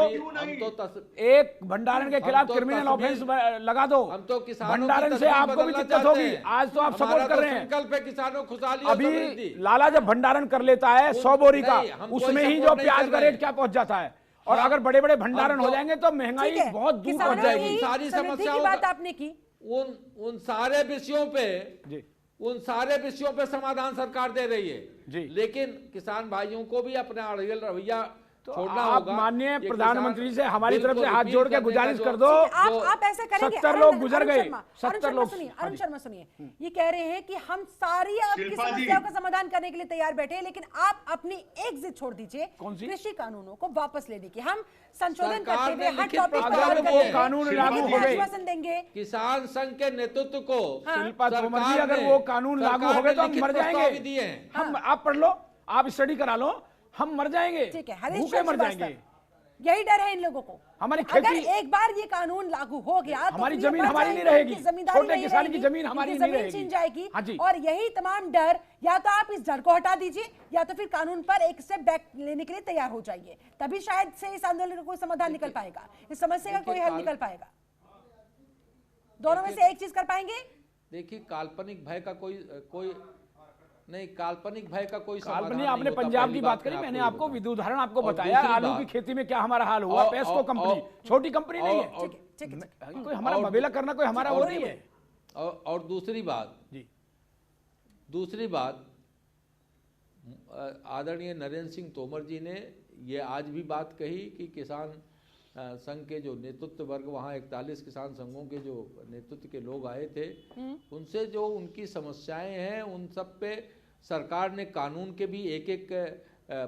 एक भंडारण के खिलाफ क्रिमिनल ऑफेंस लगा दो। भंडारण से आपको भी दिक्कत होगी। आज तो आप सपोर्ट कर रहे हैं, किसानों खुशहाली अभी लाला जब भंडारण कर लेता है 100 बोरी का, उसमें ही जो प्याज का रेट क्या पहुंच जाता है। और अगर बड़े बड़े भंडारण हो जाएंगे तो महंगाई बहुत दूर पहुंच जाएगी। सारी समस्याओं की बात आपने की, उन सारे विषयों पे जी उन सारे विषयों पे समाधान सरकार दे रही है जी। लेकिन किसान भाइयों को भी अपना अड़ियल रवैया तो छोड़ना आप होगा। माननीय ये प्रधानमंत्री से हमारी तरफ से बिल्कुल हाथ अपील जोड़ के करने का गुजारिश जो- कर दो। आप ऐसा करेंगे 70 अरुण- लोग गुजर अरुण गए, शर्मा, 70 लोग। सुनिए, हाँ अरुण जी। शर्मा सुनिए, ये कह रहे हैं कि हम सारी आपकी शिल्पा जी। समस्याओं का समाधान करने के लिए तैयार बैठे हैं, लेकिन आप अपनी एक जिद छोड़ दीजिए, कौन सी? कृषि कानूनों को वापस लेने की। हम संशोधन सरकार करते ने हुए हर लिखित टॉपिक पर प्रस्ताव हल में करेंगे, वो कानून लेकिन लागू हो गए। आश्वासन देंगे। किसान संघ के नेतृत्व को शिल्पा तोमर जी, सरकार अगर ने- वो कानून लागू सरकार हो गए ने तो हम लिखित मर प्रस्ताव जाएंगे। भी दिए हैं। हम आप पढ़ लो, आप स्टडी करा लो, हम मर जाएंगे, ठीक है, हरीश भूखे मर श्रीवास्तव, जाएंगे। यही डर है इन लोगों को। हमारी अगर खेती- एक बार ये कानून लागू हो गया तो हमारी फिर ये जमीन बढ़ हमारी जाएंगे, नहीं रहेगी, इनकी जमींदारी छोटे नहीं किसान की रहेगी, जमीन हमारी इनकी नहीं जमीन रहेगी। छीन जाएगी। हाँ जी। और यही तमाम डर, या तो आप इस डर को हटा दीजिए या तो फिर कानून पर एक स्टेप बैक लेने के लिए तैयार हो जाइए, तभी शायद से इस आंदोलन का कोई समाधान निकल पाएगा, इस समस्या का कोई हल निकल पाएगा। दोनों में से एक चीज कर पाएंगे? देखिए, काल्पनिक भय का कोई नहीं, काल्पनिक भय का कोई समाधान काल्पनिक, नहीं आपने होता। पंजाब पहली की बात मैं करी, मैंने ये आपको बताऊं। उदाहरण आपको और बताया, दूसरी आलू बात- की खेती में क्या हमारा हाल हुआ। पेस्को कंपनी छोटी कंपनी नहीं है, और- ठीक है। कोई हमारा और- मवेला करना कोई हमारा वो नहीं है और दूसरी बात जी। आदरणीय नरेंद्र सिंह तोमर जी ने ये आज भी बात कही कि किसान संघ के जो नेतृत्व वर्ग, वहाँ 41 किसान संघों के जो नेतृत्व के लोग आए थे, उनसे जो उनकी समस्याएं हैं उन सब पे सरकार ने कानून के भी एक एक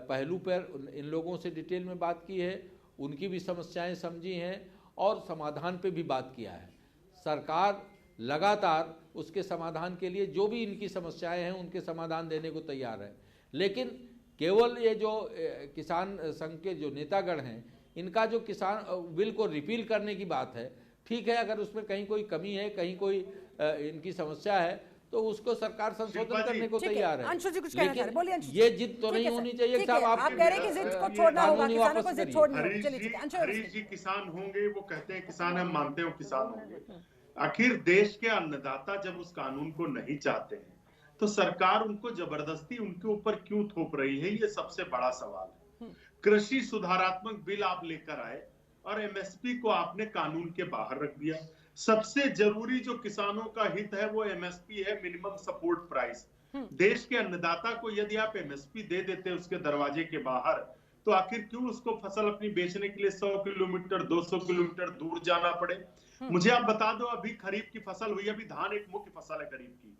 पहलू पर इन लोगों से डिटेल में बात की है, उनकी भी समस्याएं समझी हैं और समाधान पे भी बात किया है। सरकार लगातार उसके समाधान के लिए जो भी इनकी समस्याएं हैं उनके समाधान देने को तैयार है। लेकिन केवल ये जो किसान संघ के जो नेतागण हैं, इनका जो किसान बिल को रिपील करने की बात है, ठीक है, अगर उसमें कहीं कोई कमी है, कहीं कोई इनकी समस्या है तो उसको सरकार संशोधन करने को ठीक है, तैयार है। अंशु जी कुछ कहना चाह रहे हैं, बोलिए अंशु जी। ये जिद तो ठीक नहीं है सर, होनी चाहिए ठीक साहब। है, आप कह रहे हैं कि जिद को छोड़ना होगा, कानूनी किसानों को वापस जिद करिए। छोड़नी होगी। हरीश चलिए जी, ठीक है, अंशु हरीश जी किसान होंगे, वो कहते हैं किसान, हम मानते हो किसान होंगे। आखिर देश के अन्नदाता जब उस कानून को नहीं चाहते हैं तो सरकार उनको जबरदस्ती उनके ऊपर क्यों थोप रही है, ये सबसे बड़ा सवाल है। कृषि सुधारात्मक बिल आप लेकर आए और एमएसपी को आपने कानून के बाहर रख दिया। सबसे जरूरी जो किसानों का हित है वो एमएसपी है, मिनिमम सपोर्ट प्राइस। देश के अन्नदाता को यदि आप एमएसपी दे देते उसके दरवाजे के बाहर, तो आखिर क्यों उसको फसल अपनी बेचने के लिए 100 किलोमीटर 200 किलोमीटर दूर जाना पड़े। मुझे आप बता दो, अभी खरीफ की फसल हुई, अभी धान एक मुख्य फसल है खरीफ की।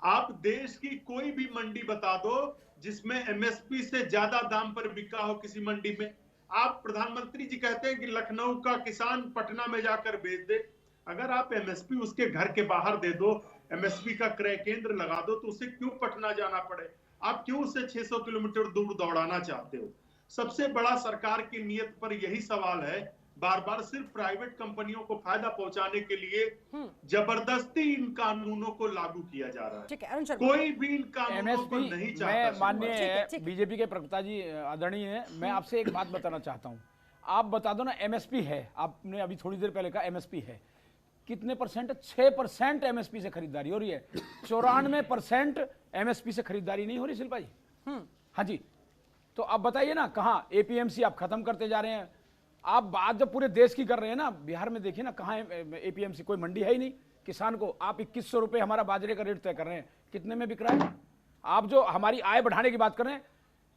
आप देश की कोई भी मंडी बता दो जिसमें एमएसपी से ज्यादा दाम पर बिका हो किसी मंडी में। आप प्रधानमंत्री जी कहते हैं कि लखनऊ का किसान पटना में जाकर बेच दे। अगर आप एमएसपी उसके घर के बाहर दे दो, एमएसपी का क्रय केंद्र लगा दो, तो उसे क्यों पटना जाना पड़े? आप क्यों उसे 600 किलोमीटर दूर दौड़ाना चाहते हो? सबसे बड़ा सरकार की नीयत पर यही सवाल है। बार बार सिर्फ प्राइवेट कंपनियों को फायदा पहुंचाने के लिए जबरदस्ती इन कानूनों को लागू किया जा रहा है। ठीक है, अरुण शर्मा। कोई भी इन कानूनों को एमएसपी नहीं मैं चाहता। माननीय बीजेपी के प्रवक्ता जी आदरणीय है, मैं आपसे एक बात बताना चाहता हूं। आप बता दो ना, एमएसपी है, आपने अभी थोड़ी देर पहले कहा एमएसपी है, कितने परसेंट? 6% एमएसपी से खरीदारी हो रही है, 94% एमएसपी से खरीदारी नहीं हो रही शिल्पा जी। हाँ जी, तो आप बताइए ना, कहाँ एपीएमसी आप खत्म करते जा रहे हैं। आप बात जब पूरे देश की कर रहे हैं ना, बिहार में देखिए ना, कहाँ एपीएमसी, कोई मंडी है ही नहीं। किसान को आप 2100 रुपये हमारा बाजरे का रेट तय कर रहे हैं, कितने में बिक रहा है? आप जो हमारी आय बढ़ाने की बात कर रहे हैं,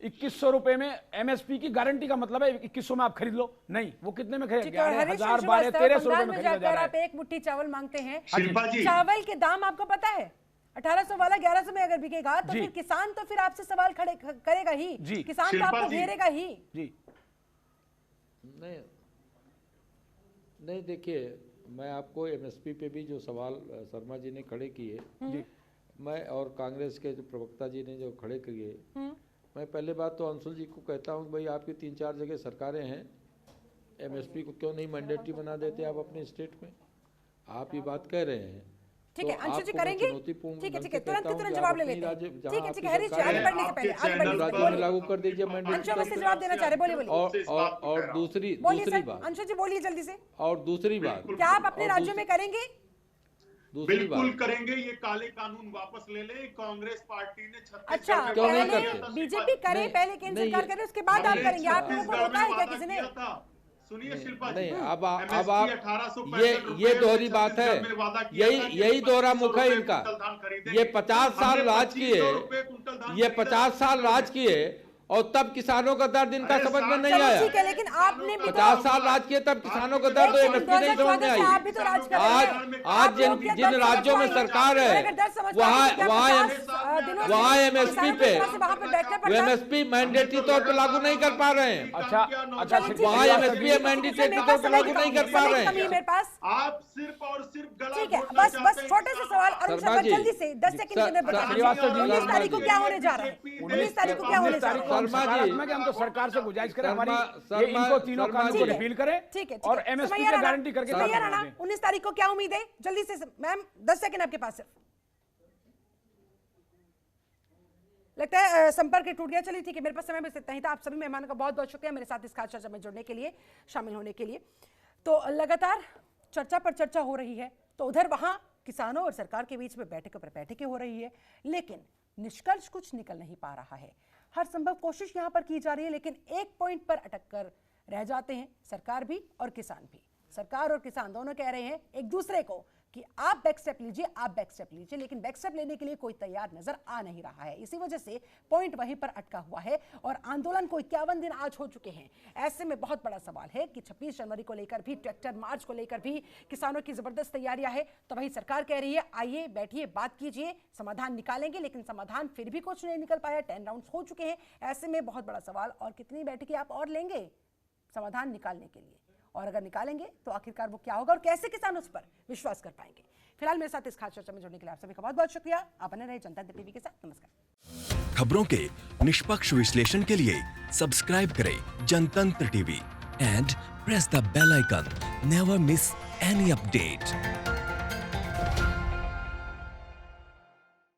2100 रुपये में एमएसपी की गारंटी का मतलब है 2100 में आप खरीद लो, नहीं, वो कितने में खरीद? ठीक है, और हरीश 1000, 1200, श्रीवास्तव, 1300 रुपये बंगाल में में खरीदा जा जाकर रहा आप है। एक मुट्ठी चावल मांगते हैं, शिल्पा जी, चावल के दाम आपको पता है 1800 वाला 1100 में अगर बिकेगा तो जी। फिर किसान तो फिर आपसे सवाल खड़े करेगा ही जी। किसान तो शिल्पा आपको जी। घेरेगा ही। जी नहीं, देखिए, मैं आपको एमएसपी पे भी जो सवाल शर्मा जी ने खड़े किए, मैं और कांग्रेस के जो प्रवक्ता जी ने जो खड़े किए, मैं पहले बात तो अंशुल जी को कहता हूँ, भाई आपकी 3-4 जगह सरकारें हैं, एमएसपी को क्यों नहीं मैंडेटरी बना देते आप अपने स्टेट में? आप ये बात कह रहे हैं, ठीक है, तो अंशु जी आपको मैं करेंगे, चुनौतीपूर्ण ठीक है, ढंग ठीक है, से कहता तुरंत हूं तुरंत कि जवाब आप ले अपनी लेते हैं। राज्य- जहां ठीक है, आपकी ठीक है, हरीश जी सरकार आगे है, बढ़ने से आपके पहले आगे बढ़ने चैनल से राज्य पहले में लागू कर दीजिए अंशु मैंडेटरी। वैसे जवाब देना चाह रहे, बोलिए बोलिए और दूसरी सर, बात, अंशु जी बोलिए जल्दी से, और दूसरी बात, क्या आप अपने और राज्यों में करेंगे? दूसरी बिल्कुल बात, करेंगे। ये काले कानून वापस ले ले। कांग्रेस पार्टी ने अच्छा, छत्तीसगढ़ में क्यों नहीं पहले करते? बीजेपी करे, नहीं, पहले केंद्र नहीं, सरकार करे, उसके बाद आप हमने करेंगे। आप लोगों को छत्तीसगढ़ रोका में है क्या वादा किसी ने? किया था। सुनिए शिल्पा जी, नहीं, अब आप MSP 1865 ये दोहरी बात है, छत्तीसगढ़ में वादा किया था कि यही दोहरा मुख है 2500 इनका। कुंटल धान खरीदेंगे। ये 50 साल हमने राज किए, 2500 रुपए कुंटल धान ये खरीदा 50 साल राज किए और तब किसानों का दर्द इनका अरे समझ में नहीं चलो आया। ठीक है, लेकिन आपने भी 50 साल राज किए तब किसानों का दर्द एमएसपी नहीं समझ में आई। आप भी तो राज कर रहे हैं। आज आप लोग जिन क्या दर्द राज्यों में समझ पाएंगे? सरकार है, अगर दर्द समझ पाएंगे तो क्या वहाँ 50 दिनों से वहाँ एमएसपी किसानों पे को वहाँ पे बैठना पड़ता है? एमएसपी मैंडेटरी तौर पर लागू नहीं कर पा रहे हैं। अच्छा वहाँ एमएसपी मैंडेटरी तौर पर लागू नहीं कर पा रहे हैं। मेरे पास आप सिर्फ और सिर्फ गला ठीक है, घोटना बस चाहते हैं। छोटे से सवाल अरुण शर्मा शर्मा, जी, जल्दी से 10 सेकंड के अंदर बताइए। श्रीवास्तव जी, 19 तारीख को शर्मा क्या होने जा रहा है? 19 तारीख को क्या होने जा रहा है? शर्मा जी, सकारात्मक है, हम तो सरकार से गुजारिश करें हमारी शर्मा- ये इनको तीनों शर्मा कानून जी। को रिपील करें ठीक है, और एमएसपी की गारंटी करके समैया लागू राणा, करें। 19 तारीख को क्या उम्मीद है? जल्दी से मैम, 10 सेकंड आपके पास है। लगता है संपर्क टूट गया। चलिए ठीक है, मेरे पास समय बस इतना ही था। आप सभी मेहमानों का बहुत बहुत शुक्रिया मेरे साथ इस खास चर्चा में जुड़ने के लिए, शामिल होने के लिए। तो लगातार चर्चा पर चर्चा हो रही है, तो उधर वहां किसानों और सरकार के बीच में बैठकों पर बैठकें हो रही है, लेकिन निष्कर्ष कुछ निकल नहीं पा रहा है। हर संभव कोशिश यहां पर की जा रही है, लेकिन एक पॉइंट पर अटक कर रह जाते हैं सरकार भी और किसान भी। सरकार और किसान दोनों कह रहे हैं एक दूसरे को कि आप बैक स्टेप लीजिए, आप बैक स्टेप लीजिए, लेकिन बैक स्टेप लेने के लिए कोई तैयार नजर आ नहीं रहा है। इसी वजह से पॉइंट वहीं पर अटका हुआ है और आंदोलन को 51 दिन आज हो चुके हैं। ऐसे में बहुत बड़ा सवाल है कि 26 जनवरी को लेकर भी, ट्रैक्टर मार्च को लेकर भी किसानों की जबरदस्त तैयारियां है। तो वही सरकार कह रही है आइए बैठिए, बात कीजिए, समाधान निकालेंगे, लेकिन समाधान फिर भी कुछ नहीं निकल पाया। 10 राउंड्स हो चुके हैं। ऐसे में बहुत बड़ा सवाल, और कितनी बैठकें आप और लेंगे समाधान निकालने के लिए, और अगर निकालेंगे तो आखिरकार वो क्या होगा और कैसे किसान उस पर विश्वास कर पाएंगे। फिलहाल मेरे साथ इस खास चर्चा में जुड़ने के लिए आप सभी का बहुत बहुत शुक्रिया। आप बने रहे जनता टीवी के साथ। नमस्कार। खबरों के निष्पक्ष विश्लेषण के लिए सब्सक्राइब करें Jantantra TV and press the bell icon. Never miss any update.